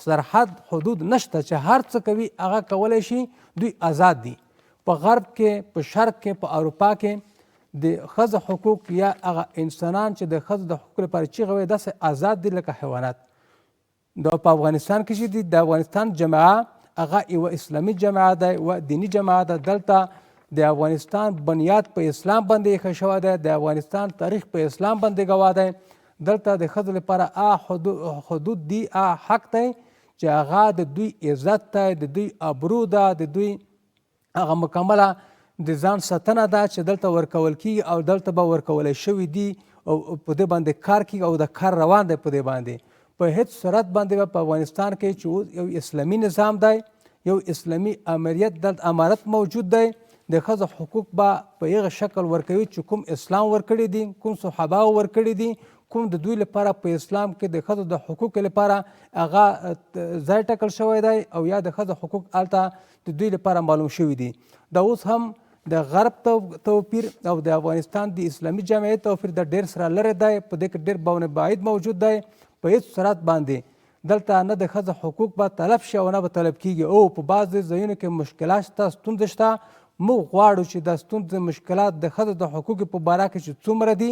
سرحد حدود نشته چې هر څه کوي هغه کولی شي، دوی آزاد دي. په غرب کې، په شرق کې، په اروپا کې د ښځو حقوق یا هغه انسانان چې د ښځو د حقوقو لپاره چیغه وایي داسې آزاد دي لکه حیوانات. دا په افغانستان کې چې دي، د افغانستان جماعه هغه یوه اسلامي جماعه ده، یوه دیني جماعه ده. دلته د افغانستان بنیاد په اسلام باندې ایښی شوی دی، د افغانستان تاریخ په اسلام باندې ګواه دی. دلته د ښځو لپاره حدود دي، حق دی چې هغه د دوی عزت دی، د دوی ابرو ده، د دوی هغه مکمله د ځان ساتنه ده چې دلته ورکول کېږي او دلته به ورکولی شوي دي او په دې باندې کار کېږي او د کار روان دی په دې باندې. په هیڅ صورت باندې به په افغانستان کې چې اوس یو اسلامي نظام دی، یو اسلامي امریت دلته امارت موجود دی، د ښځو حقوق به په هغه شکل ورکوي چې کوم اسلام ورکړي دي، کوم صحاباو ورکړي دي، کوم د دوی لپاره په اسلام کې د ښځو د حقوقو لپاره هغه ځای ټاکل شوی دی او یا د ښځو حقوق هلته د دوی لپاره معلوم شوي دي. دا اوس هم د غرب توپیر او د افغانستان د اسلامي جامعې توپیر د ډېر سره لرې دی. په دې کې ډېر باون باید موجود دی. په هېڅ صورت باندې دلته نه د ښځو حقوق به طلب شي او نه به طلب کېږي. او په بعضې ځایونو کې مشکلات شته، ستونزې شته. موږ غواړو چې دا ستونزې مشکلات د ښځو د حقوقو په باره کې چې څومره دي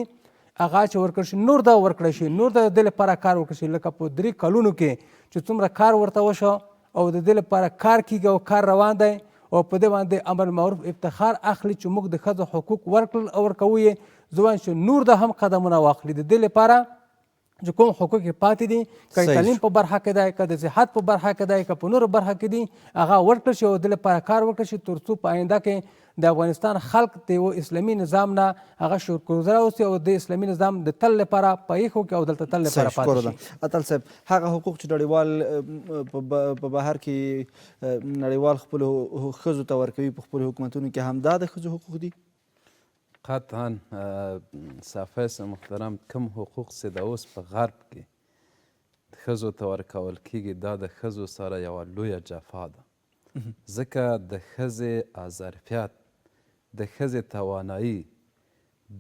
هغه چې ورکړل شي، نور دا ورکړی شي، نور د دې لپاره کار وکړل شي. لکه په 3 کلونو کې چې څومره کار ورته وشو او د دې لپاره کار کېږي او کار روان دی او په دې باندې امر معروف افتخار اخلي چې موږ د ښځو حقوق ورکړل او ورکوو یې. زه وایم چې نور د هم قدمونه واخلي د دې لپاره چې کوم حقوق یې پاتې دي، که د تعلیم په برخه کې دی، که د صحت په برخه کې دی، که په نورو برخه کې دي، هغه ورکړل شي او د لپاره کار وکړل شي تر څو په آینده کې د افغانستان خلق د یو اسلامي نظام نه هغه شکرګزاره اوسي او د اسلامي نظام د تل لپاره په ایښو کې او دلته تل لپاره پاتې شي. اتل صاحب، هغه حقوق چې نړیوال په بهر کې نړیوال خپلو ښځو ته ورکوي په خپلو حکومتونو کې، همدا د ښځو حقوق دي؟ قطعا صافیس محترم، کوم حقوق چې د اوس په غرب کې ښځو ته ورکول کېږي دا د ښځو سره یوه لویه جفا ده. ځکه د ښځې ظرفیت، د ښځې توانایي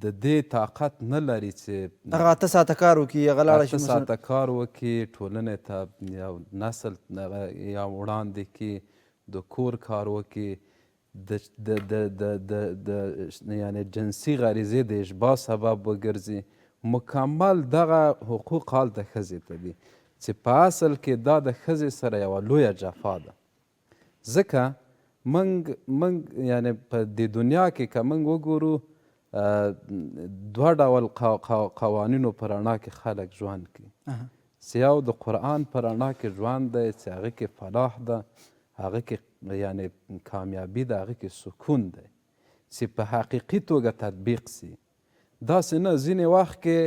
د دې طاقت نه لري چې هغه 8 ساعته کار وکړي، هغه لاړه شي 8 ساعته کار وکړي، ټولنې ته یو نسل یا وړاندې کړي، د کور کار وکړي، د یعنی جنسي غریزې د اشباع سبب وګرځي. مکمل دغه حقوق هلته ښځې ته دي چې په اصل کې دا د ښځې سره یوه لویه جفا ده. ځکه موږ یعنی په دې دنیا کې که موږ وګورو 2 ډول قوانینو په رڼا کې خلک ژوند کوي. چې یو د قرآن په رڼا کې ژوند دی چې هغه کې فلاح ده، هغه کې یعنی کامیابي ده، هغه کې سکون دی چې په حقیقي توګه تطبیق سي. داسې نه، ځینې وخت کې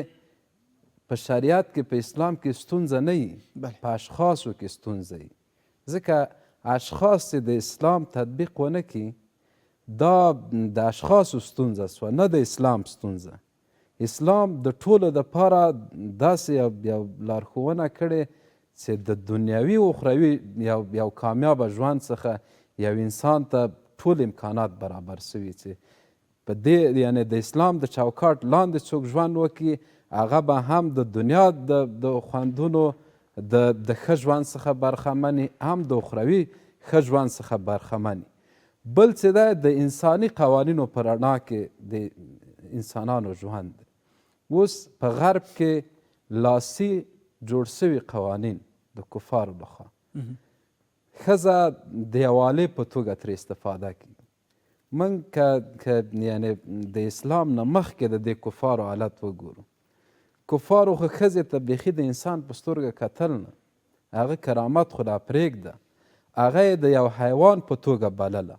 په شریعت کې په اسلام کې ستونزه نه وي، په اشخاصو کې ستونزه وي. ځکه اشخاص چې د اسلام تطبیق ونه کړي دا د اشخاصو ستونزه سوه، نه د اسلام ستونزه. اسلام د ټولو دپاره داسې یو لارښوونه کړې چې د دنیوي او اخروي یو کامیابه ژوند څخه یو انسان ته ټول امکانات برابر سوي چې په دې یعنی د اسلام د چوکاټ لاندې څوک ژوند وکړي هغه به هم د دنیا د خوندونو د ښه ژوند څخه برخمني، هم د اخروي ښه ژوند څخه برخمني. بل چې دی د انساني قوانینو په رڼا کې د انسانانو ژوند دی. اوس په غرب کې لاسي جوړ سوي قوانین د کفارو لخوا ښځه د یوالې په توګه ترې استفاده کوي. موږ که یعنی د اسلام نه مخکې د دې کفارو حالت وګورو، کفارو خو ښځې ته بیخي د انسان په سترګه کتل نه، هغه کرامت خو لا پرېږده، هغه یې د یو حیوان په توګه بلله.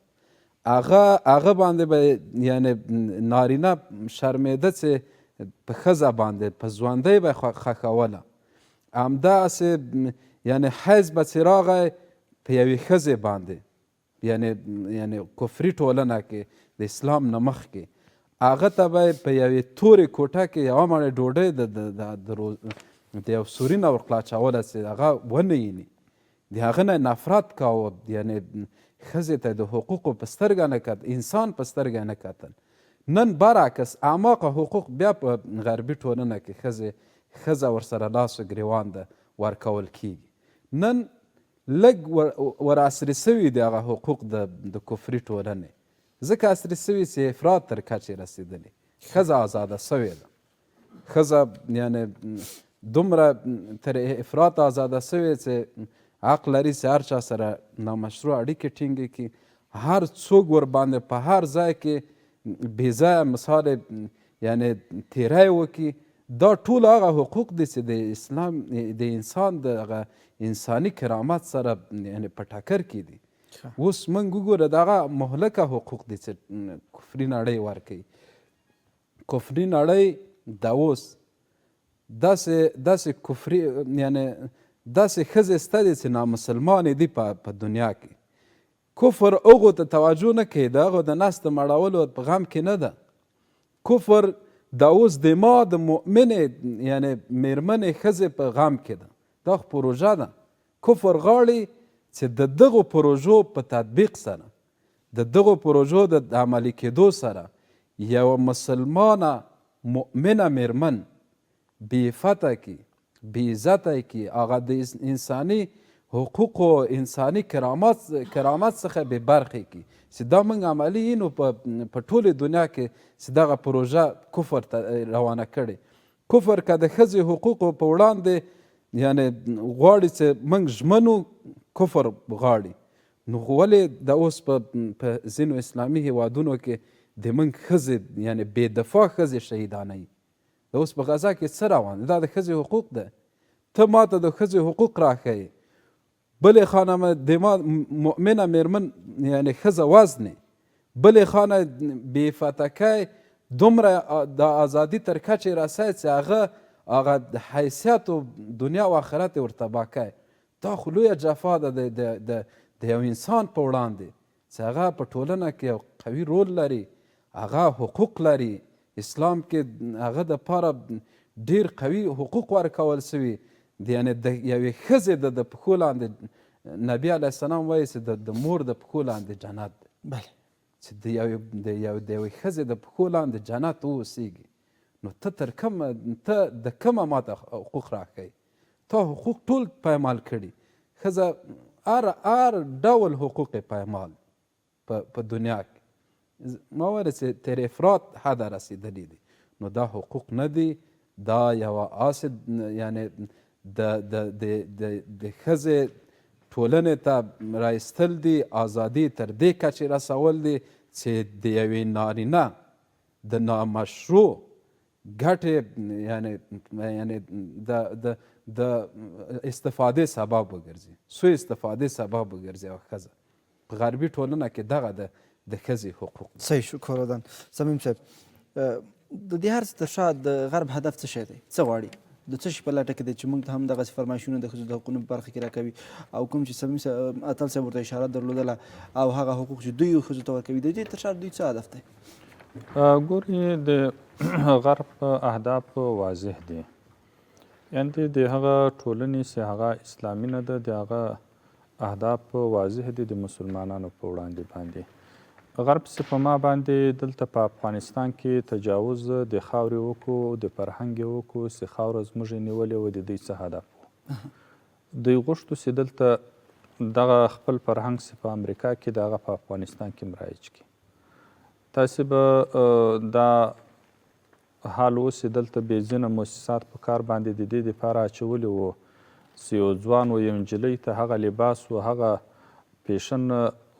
هغه باندې به یعنی نارینه شرمېده چې په ښځه باندې په ژوندۍ به یې خښوله. همداسې یعنی حیض به چې راغی په یوې ښځې باندې یعنی کفري ټولنه کې د اسلام نه مخکې هغه ته به په یوې تورې کوټه کې یوه مړۍ ډوډۍ د یو سوري نه ورقلاچوله چې هغه ونه ویني. د هغه نه نفرت کاوه، یعنی ښځې ته د حقوقو په سترګه نه کتل، انسان په سترګه نه کتل. نن برعکس اعماقه حقوق بیا په غربي ټولنه کې ښځه ورسره لاس و ګریوان ده ورکول کیږي. نن لږ ور عصري سوي دي هغه حقوق د کفري ټولنې، ځکه عصري سوي چې افراط تر کچې رسېدلې. ښځه ازاده سوې ده، ښځه یعنی دومره تر افراط ازاده سوې چې حق لري چې هر چا سره نامشروع اړیکې ټینګې کړي، هر څوک ورباندې په هر ځای کې بې ځایه مثال یعنی تیری وکړي. دا ټول هغه حقوق دي چې د اسلام د انسان د هغه انساني کرامت سره یعنی په ټکر کې دي. اوس موږ وګوره دغه مهلکه حقوق دي چې کفري نړۍ ورکوي. کفري نړۍ د اوس داسې کفري یعنې داسې ښځې شته دي چې نامسلمانې دي په دنیا کې. کفر هغو ته توجه نه کوي، د هغو د نس د مړولو په غم کې نه ده. کفر دا اوس د ما د مؤمنې یعنې میرمنې ښځې په غم کې ده. دا خو پروژه ده. کفر غواړي چې د دغو پروژو په تطبیق سره، د دغو پروژو د عملي کېدو سره یوه مسلمانه مؤمنه میرمن بېعفته کړي، بېعزته کړي، هغه د انساني حقوقو انساني کرامت څخه بې برخې کړي. چې دا موږ عملي یو نو په ټولې دنیا کې چې دغه پروژه کفر ته روانه کړې. کفر که د ښځې حقوقو په وړاندې یعنې غواړي چې موږ ژمنو، کفر غواړي. نو ولې د اوس په ځینو اسلامي هیوادونو کې د موږ ښځې یعنې بې دفاع ښځې شهیدانوي؟ د اوس په غزا کې څه روان دی؟ دا د ښځې حقوق ده. ته ماته د ښځې حقوق راښیې، بلې خانه د ما مؤمنه میرمن یعنې ښځه وزنې، بلې خانه بېعفتکۍ دومره د ازادي تر کچې رسوي چې هغه د حیثیت و دنیا و آخرت یې ورته باکوي. دا خو لویه جفا ده د یو انسان په وړاندې چې هغه په ټولنه کې یو قوي رول لري، هغه حقوق لري. اسلام کې هغه دپاره ډېر قوي حقوق ورکول سوي. یعنې د یوې ښځې د پښو لاندې نبي علیه السلام وایي چې د مور د پښو لاندې جنت دی. بله، چې د یوې ښځې د پښو لاندې جنت واوسېږي. نو ته د کومه ماته حقوق راښیي؟ تا حقوق ټول پایمال کړي. ښځه هر ډول حقوق یې پایمال په دنیا کې. ما ویل چې تر افراط حده رسېدلي دي. نو دا حقوق نه دي، دا یوه یعنې د ښځې ټولنې ته رایستل دي، ازادي تر دې کچې رسول دي چې د یوې نارینه د نامشروع ګټې یعنې د استفادې سبب وګرځي، سوء استفادې سبب وګرځي. یوه ښځه په غربي ټولنه کې دغه د ښځې حقوق. صحیح، شکر ودان. صمیم صاحب، د دې هر څه تر شا د غرب هدف څه شی دی؟ څه غواړي؟ د څه شي په لټه کې دی چې موږ ته هم دغسې فرمایشونه د ښځو د حقونو په برخه کې راکوي، او کوم چې صمیم اتل صاحب ورته اشاره درلودله، او هغه حقوق چې دوی ښځو ته ورکوي، د دې تر شا دوی څه هدف دی؟ ګورې، د غرب اهداف واضح دي. یعنې د هغه ټولنې چې هغه اسلامي نه ده، د هغه اهداف واضح دي د مسلمانانو په وړاندې باندې. غرب چې په ما باندې دلته په افغانستان کې تجاوز د خاورې وکړو، د فرهنګ یې وکړو، چې خاوره زموږ یې نیولې وه، د دوی څه هدف و؟ دوی غوښتو چې دلته دغه خپل فرهنګ چې په امریکا کې د هغه په افغانستان کې رایج کړي. تاسې به دا حال اوس چې دلته بېځینه مؤسسات په کار باندې د دې دپاره اچولي وو چې یو ځوان و یو نجلۍ ته هغه لباس و هغه فیشن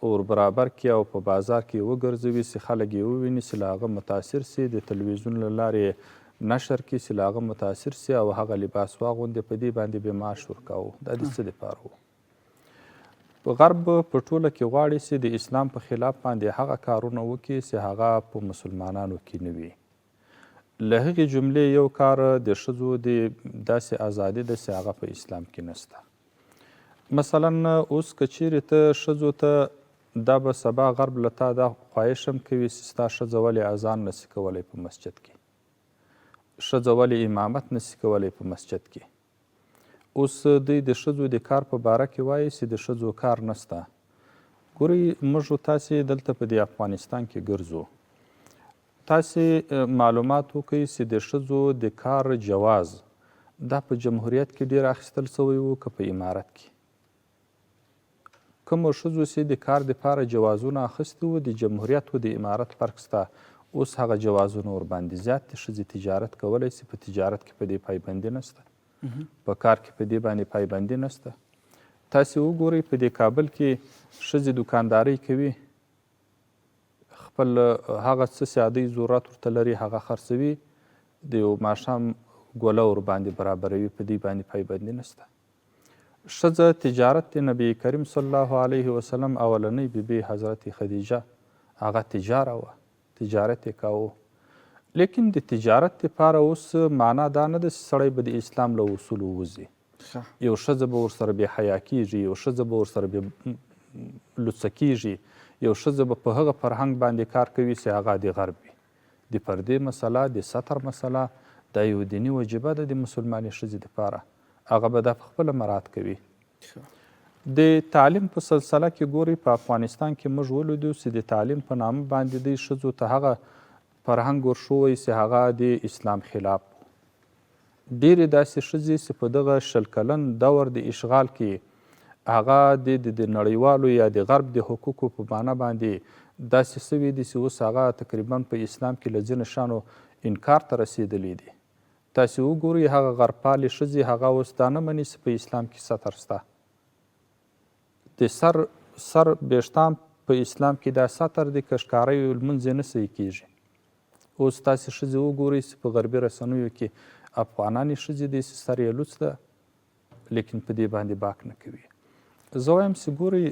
ور برابر کړي او په بازار کې وګرځوي چې خلک یې وویني، چې له هغه متاثر سي، د تلویزیون له لارې نشر کړي چې له هغه متاثر سي او هغه لباس واغوندي. په دې باندې به معاش ورکاوه. دا د څه دپاره و؟ غرب په ټوله کې غواړي چې د اسلام په خلاف باندې هغه کارونه وکړي چې هغه په مسلمانانو کې نه وي. له هغې جملې یو کار د ښځو د داسې ازادي ده چې هغه په اسلام کې نشته. مثلا اوس که چیرې ته ښځو ته دا به سبا غرب له تا دا خواهش هم کوي چې ستا ښځه ولې اذان نشي کولی په مسجد کې، ښځه ولې امامت نشي کولی په مسجد کې. اوس دوی د ښځو د کار په باره کې وایي چې د ښځو کار نشته. ګورئ، موږ تاسې دلته په دې افغانستان کې ګرځو، تاسې معلومات وکړئ چې د ښځو د کار جواز دا په جمهوریت کې ډېر اخیستل سوی و که په امارت کې؟ کومو ښځو چې د کار دپاره جوازونه اخیستي وو، د جمهوریت و د امارت فرق شته. اوس هغه جوازونه ورباندې زیات دي. ښځې تجارت کولی شي، په تجارت کې په دې پایبندي نشته، په کار کې په دې باندې پایبندي نشته. تاسې وګورئ، په دې کابل کې ښځې دوکاندارۍ کوي، خپل هغه څه چې عادي ضرورت ورته لري هغه خرڅوي، د یو ماښام ګوله ورباندې برابروي، په دې باندې پایبندي نشته. ښځه تجارت د نبی کریم صلی الله علیه وسلم اولنۍ بیبي حضرت خدیجه هغه تجاره وه، تجارت یې کاوه. لیکن د تجارت دپاره اوس معنا دا نه ده چې سړی به د اسلام له اصولو ووځي. یو ښځه به ورسره بې حیا کېږي، یو ښځه به ورسره بې لوڅه کېږي، یو ښځه به په هغه فرهنګ باندې کار کوي چې هغه د غرب وي. د پردې مسله، د سطر مسله دا یو دیني وجیبه ده د مسلمانې ښځې دپاره، هغه به دا پخپله مراعات کوي. د تعلیم په سلسله کې ګورئ په افغانستان کې موږ ولیدو چې د تعلیم په نامه باندې دوی ښځو ته هغه فرهنګ ورښوی چې هغه د اسلام خلاف و. ډېرې داسې ښځې چې په دغه 20 کلن دور د اشغال کې هغه د نړیوالو یا د غرب د حقوقو په معنا باندې داسې سوي دي چې اوس هغه تقریبا په اسلام کې له ځینو شیانو انکار ته رسېدلی دي. تاسې وګورئ هغه غربپالې ښځې هغه اوس دا نه مني چې په اسلام کې سطر شته. د سر بېشتام په اسلام کې دا سطر دی، که ښکاریو لمونځ یې نه صحیح کېږي. اوس تاسې ښځې وګورئ چې په غربي رسنیو کې افغانانې ښځې دي چې سر یې لوڅ ده لیکن په دې باندې باک نه کوي. زه وایم چې ګورئ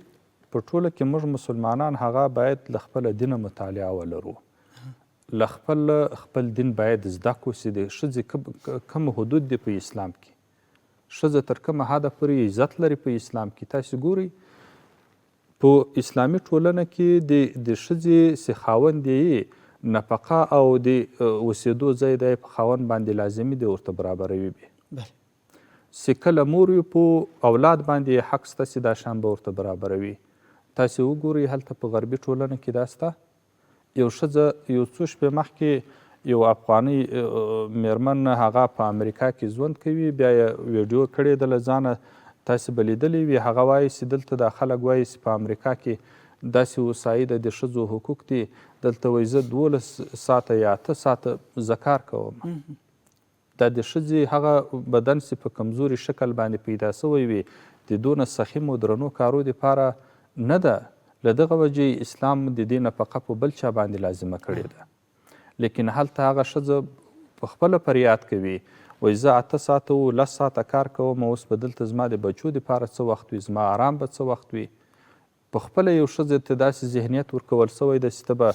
په ټوله کې موږ مسلمانان هغه باید له خپله دینه مطالعه ولرو، له خپل دین باید زده کړو چې د ښځې کوم حدود دي په اسلام کې، ښځه تر کومه حده پورې عزت لري په اسلام کې. تاسې ګورئ په اسلامي ټولنه کې د ښځې چې خاوند یې نفقه او د اوسېدو ځای دی په خاوند باندې لازمي دی ورته برابروي وي. چې کله مور وي په اولاد باندې حق شته چې دا شان به ورته برابروي. تاسې وګورئ هلته په غربي ټولنه کې دا شته. یو ښځه یو څو شپې مخکې یو افغاني میرمن هغه په امریکا کې ژوند کوي، بیا یې ویډیو کړې ده له ځانه، تاسې به لیدلی وي. هغه وایي چې دلته دا خلک وایي چې په امریکا کې داسې وسایي ده د ښځو حقوق دي، دلته وایي زه 12 ساعته یا 8 ساعته زه کار کوم. دا د ښځې هغه بدن چې په کمزوري شکل باندې پیدا سوی وي د دونه سخیم او درنو کارو دپاره نه ده. له دغه وجې اسلام د دې نفقه په بل چا باندې لازمه کړې ده. لیکن هلته هغه ښځه په خپله فریاد کوي، وایي زه 8 ساعته و 10 ساعته کار کوم، اوس به دلته زما د بچو دپاره څه وخت وي، زما آرام به څه وخت وي. په خپله یو ښځې ته داسې ذهنیت ورکول سوی ده چې ته به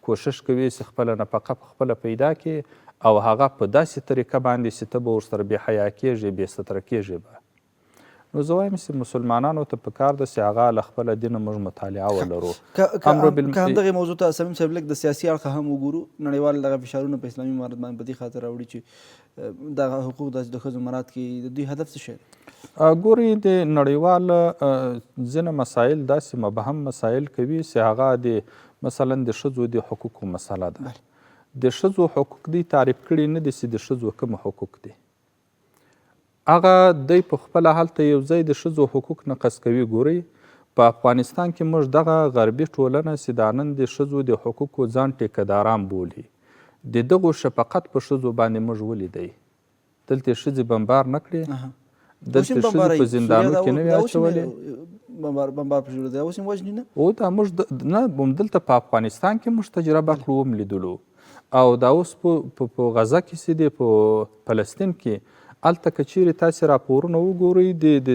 کوشش کوي چې خپله نفقه په خپله پیدا کړې او هغه په داسې طریقه باندې چې ته به ورسره بې حیا کېږې، بې ستره کېږې به. نو زه وایم چې مسلمانانو ته پکار ده چې هغه له خپله دینه موږ مطالعه ولرو. که همدغې موضوع ته صمیم صاحب لږ د سیاسي اړخه هم وګورو، نړیوال دغه فشارونه په اسلامي امارت باندې په دې خاطر راوړي چې دغه حقوق داسې د ښځو مراعات کړي، د دوی هدف څه شی دی؟ ګورئ د نړیوال ځینې مسایل داسې مبهم مسایل کوي چې هغه د مثلا د ښځو د حقوقو مسله ده. د ښځو حقوق دی تعریف کړي نه دي چې د ښځو کوم حقوق دي. هغه دی په خپله هلته یو ځای د ښځو حقوق نقض کوي. ګورئ په افغانستان کې موږ دغه غربي ټولنه چې دا نن د ښځو د حقوقو ځان ټیکهداران بولي، د دغو شفقت په ښځو باندې موږ ولیدی. دلته ښځې بمبار نه کړې، دلته ښځې په زندانو کې نه وي اچولې. بمبار په جوړه دی اوس هم وژني نه؟ او دا موږ نه همدلته په افغانستان کې موږ تجربه کړو، هم لیدلو. او دا اوس په غزه کې چې دی په فلسطین کې هلته که چیرې تاسې راپورونه وګورئ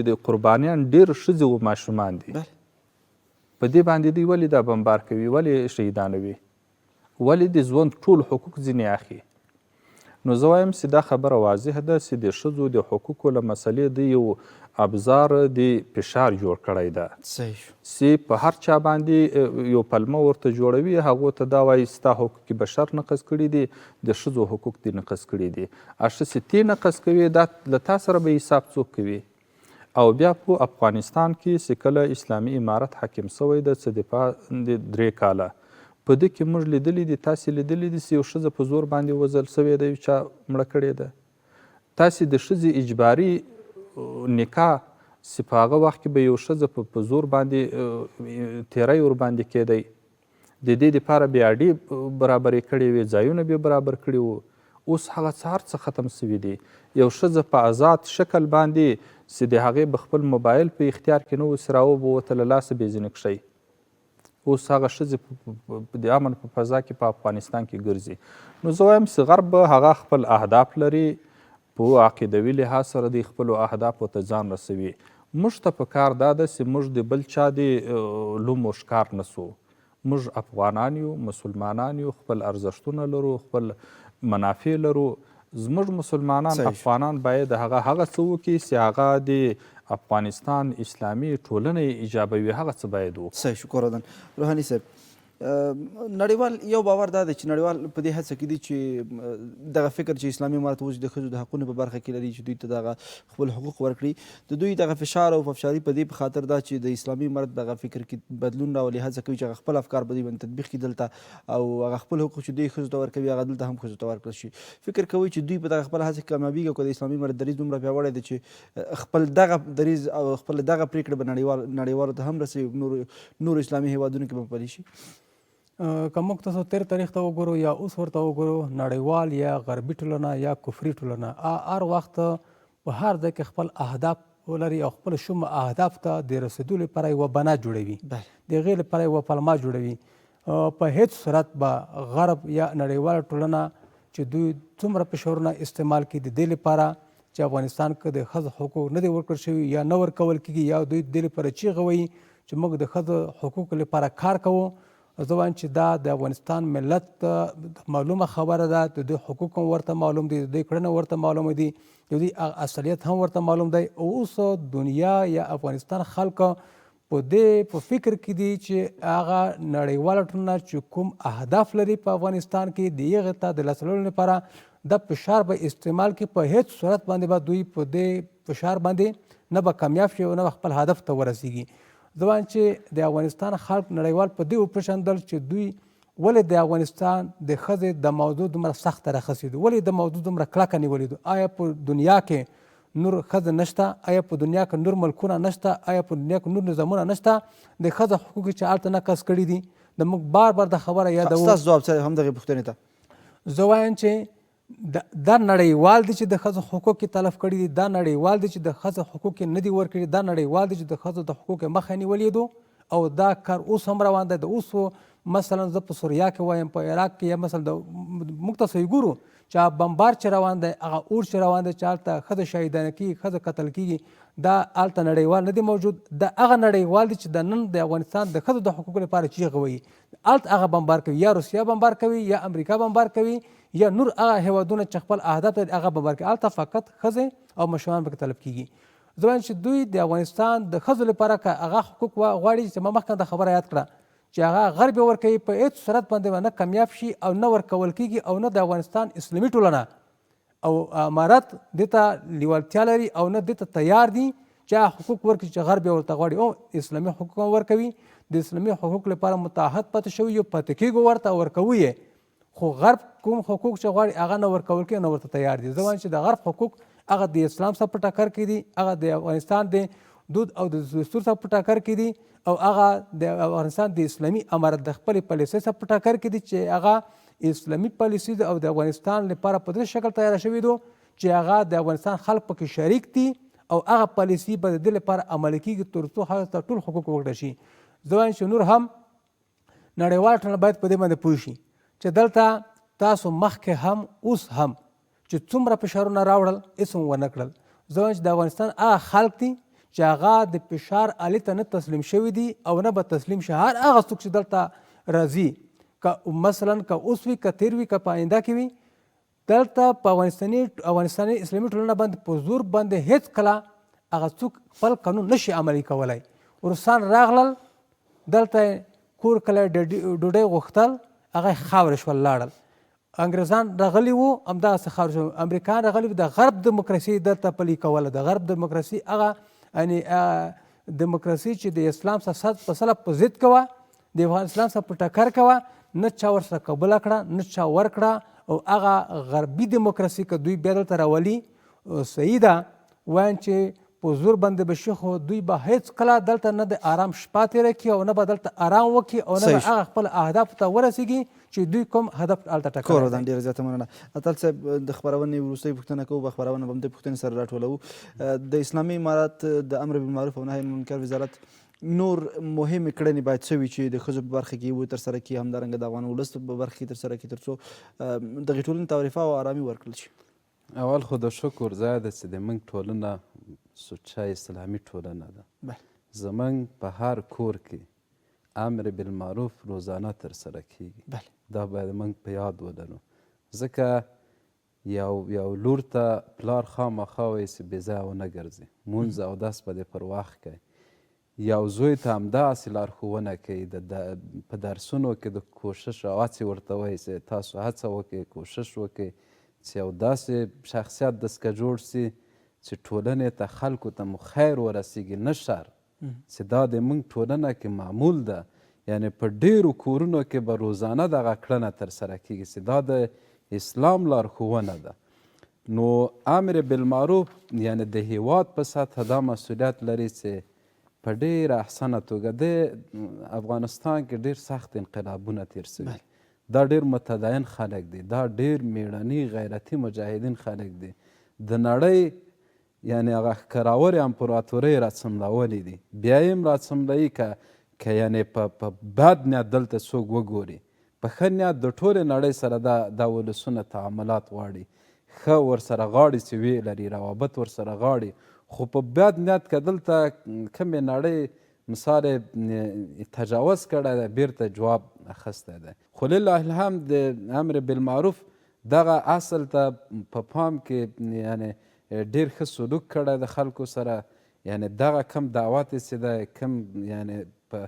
د قربانیان ډېر ښځې و ماشومان دي. په دې باندې دوی ولې دا بمبار کوي، ولې شهیدانوي، ولې د ژوند ټول حقوق ځینې اخلي؟ نو زه وایم چې دا خبره واضح ده چې د ښځو د حقوقو له مسلې د یو ابزار د فشار جوړ کړی ده چې په هر چا باندې یو پلمه ورته جوړوي، هغو ته دا وایي ستا حقوق بشر نقض کړي دي، د ښځو حقوق دې نقض کړي دي. هغه چې تی نقض کوي دا له تا سره به حساب څوک کوي؟ او بیا په افغانستان کې چې کله اسلامي امارت حاکم سوی ده څه د 3 کاله، په دې کې موږ لیدلی دي، تاسې لیدلی دي چې یو ښځه په زور باندې وژل سوې ده، یو چا مړه کړې ده. تاسې د ښځې اجباري نکاح چې په هغه وخت کې به یو ښځه په زور باندې تیری ورباندې کېدی، د دې دپاره بې اډې برابرې کړې وې، ځایونه بې برابر کړي وو. اوس هغه څه هر څه ختم سوي دي. یو ښځه په آزاد شکل باندې چې د هغې به خپل موبایل په اختیار کې نه و چې راوبوته له لاسه بې ځینې کښی، اوس هغه ښځې د امن په فضا کې په افغانستان کې ګرځي. نو زه وایم چې غرب هغه خپل اهداف لري، په عقیدوي لحاظ سره د خپلو اهدافو ته ځان رسوي. موږ ته پکار دا ده چې موږ د بل چا د لومو ښکار نه سو. موږ افغانان یو، مسلمانان یو، خپل ارزښتونه لرو، خپل منافع لرو. زموږ مسلمانان صحیح. افغانان باید هغه څه وکړي چې هغه د افغانستان اسلامي ټولنه ایجابوي، هغه څه باید وکړي. صحیح، شکر ودان. روحاني صاحب، نړیوال یو باور دا دی چې نړیوال په دې هڅه کې دي چې دغه فکر چې اسلامي امارت اوس د ښځو د حقونو په برخه کې لري چې دوی ته دغه خپل حقوق ورکړي، د دوی دغه فشار او افشاري په دې په خاطر دا چې د اسلامي امارت دغه فکر کې بدلون راولي، هڅه کوي چې هغه خپل افکار په دې باندې تطبیق کړي دلته، او هغه خپل حقوق چې دوی ښځو ته ورکوي هغه دلته هم ښځو ته ورکړل شي. فکر کوئ چې دوی په دغه خپله هڅه کې کامیابیږي او که د اسلامي امارت دریځ دومره پیاوړی دی چې خپل دغه دریځ او خپل دغه پرېکړه به نړیوالو ته هم رسوي، نورو اسلامي هیوادونو کې به پلي شي؟ که موږ تاسو تیر تاریخ ته وګورو یا اوس ورته وګورو، نړیوال یا غربي ټولنه یا کفري ټولنه هر وخت په هر ځای کې خپل اهداف ولري او خپل شوم اهداف ته د رسیدو لپاره یوه بنا جوړوي، د هغې لپاره یوه پلمه جوړوي. په هیڅ صورت به غرب یا نړیواله ټولنه چې دوی څومره فشارونه استعمال کړي د دې لپاره چې افغانستان کې د ښځو حقوق نه دي ورکړل شوي یا نه ورکول کېږي، یا دوی د دې لپاره چیغه وایي چې موږ د ښځو حقوقو لپاره کار کوو. زه وایم چې دا د افغانستان ملت معلومه خبره ده، د دوی حقوق هم ورته معلوم دي، د دوی کړنه ورته معلومه دي، د دوی اصلیت هم ورته معلوم دی. اوس دنیا یا افغانستان خلک په دې په فکر کې دي چې هغه نړیواله ټولنه چې کوم اهداف لري په افغانستان کې د هغې ته د لاسته راوړلو لپاره د فشار به استعمال کړي، په هیڅ صورت باندې به دوی په دې فشار باندې نه به کامیاب شي او نه به خپل هدف ته ورسیږي. زه وایم چې د افغانستان خلک نړیوال په دې وپېژندل چې دوی ولې د افغانستان د ښځې د موضوع دومره سخته راخیستې دي، ولې د موضوع دومره کلکه نیولې ده. آیا په دنیا کې نور ښځې نشته؟ آیا په دنیا کې نور ملکونه نشته؟ آیا په دنیا کې نور نظامونه نشته؟ د ښځو حقوق چې هلته نقض کړي دي، د موږ بار بار د خبره یادوو. ستاسو ځواب څه دی همدغې پوښتنې ته؟ زه وایم چې دا نړیوال دي چې د ښځو حقوق یې تلف کړي دي، دا نړیوال دي چې د ښځو حقوق یې نه دي ورکړي، دا نړیوال دي چې د ښځو د حقوق یې مخه نیولې ده، او دا کار اوس هم روان دی. د اوس مثلا زه په سوریه کې وایم، په عراق کې، یا مثلا موږ تاسو یې ګورو چې بمبار چې روان دی، هغه اور چې روان دی چې هلته ښځه شهیدانه کېږي، ښځه قتل کېږي، دا هلته نړیوال نه دی موجود. دا هغه نړیوال دی چې د نن د افغانستان د ښځو د حقوقو لپاره چیغه وایي، هلته هغه بمبار کوي، یا روسیه بمبار کوي، یا امریکا بمبار کوي، یا نور هغه هیوادونه چې خپل اهداف لري هغه بمبار کوي. هلته فقط ښځې او ماشومان پکې طلب کېږي. زه وایم چې دوی د افغانستان د ښځو لپاره که هغه حقوق غواړي، چې ما مخکې دا خبره یاد کړه چې هغه غرب یې ورکوي، په هېڅ صورت باندې به نه کامیاب شي او نه ورکول کېږي، او نه د افغانستان اسلامي ټولنه او امارت دې ته لیوالتیا لري او نه دې ته تیار دي چې هغه حقوق ورکړي چې غرب یې ورته غواړي. او اسلامي حقوق هم ورکوي، د اسلامي حقوق لپاره متعهد پاتې شوي یو، پاتې کېږو ورته، ورکوو یې، خو غرب کوم حقوق چې غواړي هغه نه ورکول کېږي، نه ورته تیار دي. زه وایم چې د غرب حقوق هغه د اسلام سره په ټکر کې دي، هغه د افغانستان د دود او د دستور سره په ټکر کې دي، او هغه د افغانستان د اسلامي امارت د خپلې پالیسۍ سره په ټکر کې دي چې هغه اسلامي پالیسي ده، او د افغانستان لپاره په دې شکل تیاره شوې ده چې هغه د افغانستان خلک پکې شریک دي، او هغه پالیسي به د دې لپاره عملي کېږي تر څو هغه ته ټول حقوق ورکړل شي. زه وایم چې نور هم نړیوال ټولنه باید په دې باندې پوه شي چې دلته تاسو مخکې هم اوس هم چې څومره فشارونه راوړل هېڅ هم ونه کړل. زه وایم چې د افغانستان هغه خلک دي چې هغه د فشار الې ته نه تسلیم شوي دي او نه به تسلیم شي. هر هغه څوک چې دلته راځي، که مثلا که اوس وي، که تېر وي، که په آینده کې وي، دلته په افغانستاني اسلامي ټولنه باندې په زور باندې هېڅ کله هغه څوک خپل قانون نشي عملي کولی. روسان راغلل، دلته کور کلی ډوډۍ غوښتل، هغه یې خاورې شول، لاړل. انګریزان راغلي وو، همدغسې خاورې شول. امریکایان راغلي وو، د غرب دیموکراسي دلته پلي کوله. د غرب دیموکراسي هغه یعنې دیموکراسي چې د اسلام سره 100% په ضد کوه، د اسلام سره په ټکر کوه، نه چا ورسره قبوله کړه، نه چا ورکړه. او هغه غربي دیموکراسي که دوی بیا دلته راولي، صحیح ده، وایم چې په زور باندې به شي، خو دوی به هېڅ کله دلته نه د آرام شپه تېره کړي، او نه به دلته آرام وکړي، او نه به هغه خپل اهدافو ته ورسېږي چې دوی کوم هدف هلته ټاکلی دی. کور ودان، ډېره زیاته مننه. اتل صاحب، د خپرونې وروستۍ پوښتنه کوو، به خپرونه به همدې پوښتنې سره راټولوو. د اسلامي امارت د امر بالمعروف او نهي عن المنکر وزارت نور مهمې کړنې باید څه وي چې د ښځو په برخه کې یې ترسره کړي، همدارنګه د افغان ولس په برخه کې ترسره کړي، تر څو دغې ټولنې ته رفاه او ارامي ورکړل شي؟ اول خو د شکر ځای ده چې د موږ ټولنه سوچه اسلامي ټولنه ده. زموږ په هر کور کې امر بالمعروف روزانه ترسره کیږي. دا باید موږ په یاد ولرو. ځکه یو لور ته پلار خامخا وایي چې بې ځایه ونه ګرځي، مونځ اودس به دې پر وخت کوي. یو زوی ته همداسې لارښوونه کوي، په درسونو کې د کوشش او هڅې ورته وایي چې تاسو هڅه وکړئ، کوشش وکړئ چې یو داسې شخصیت دسکه جوړ سي چې ټولنې ته خلکو ته مو خیر ورسیږي نه شر، چې دا د موږ ټولنه کې معمول ده. یعنې په ډېرو کورونو کې به روزانه دغه کړنه ترسره کېږي چې دا د اسلام لارښوونه ده. نو امر بالمعروف یعنې د هیواد په سطحه دا مسؤلیت لري چې په ډېره احسنه توګه د افغانستان کې ډېر سخت انقلابونه تیر سوي، دا ډېر متدین خلک دي، دا ډېر میړني غیرتي مجاهدین خلک دي. د نړۍ یعنې هغه ښکراورې امپراتورۍ راڅملولې دي، بیا یې هم راڅملوي که یعنې په بد نیت دلته څوک وګوري. په ښه نیت د ټولې نړۍ سره دا ولسونه تعاملات غواړي، ښه ورسره غاړي چې ویې لري، روابط ورسره غاړي. خو په بد نیت که دلته کومې نړۍ مثال تجاوز کړی دی، بیرته جواب اخیستی دی. خو لله الحمد د امر بالمعروف دغه اصل ته په پام کې یعنې ډېر ښه سلوک کړی د خلکو سره. یعنې دغه کم دعوت چې دی، کم یعنې په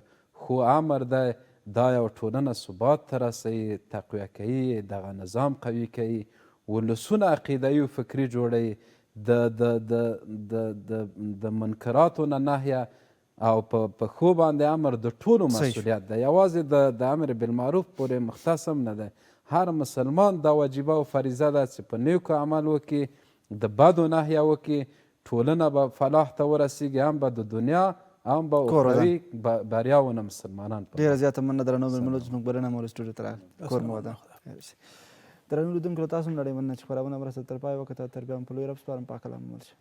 ښو امر دی، دا یو ټولنه ثبات ته رسوي، تقویه کوي، دغه نظام قوي کوي، ولسونه عقیدوي او فکري جوړوي. د منکراتو نه نهیه او په ښو باندې امر د ټولو مسؤلیت ده، یوازې د امر بالمعروف پورې مختص هم نه دی. هر مسلمان دا واجبه او فریضه ده چې په نیکو عمل وکړي، د بدو نهیه وکړي، ټولنه به فلاح ته ورسیږي، هم به د دنیا هم به اخروي بریاونه مسلمانان. ډېره زیاته مننه درنو مېلمنو چې زموږ بلنه مو سټوډیو ته راغلل. کور مو ودان. درنو لیدونکو له تاسو هم ډېرې مننه چې خپرونه مرسته تر پای وکړه. تر بیا هم په لوی رب سپارم. پاک الله مو مل شه.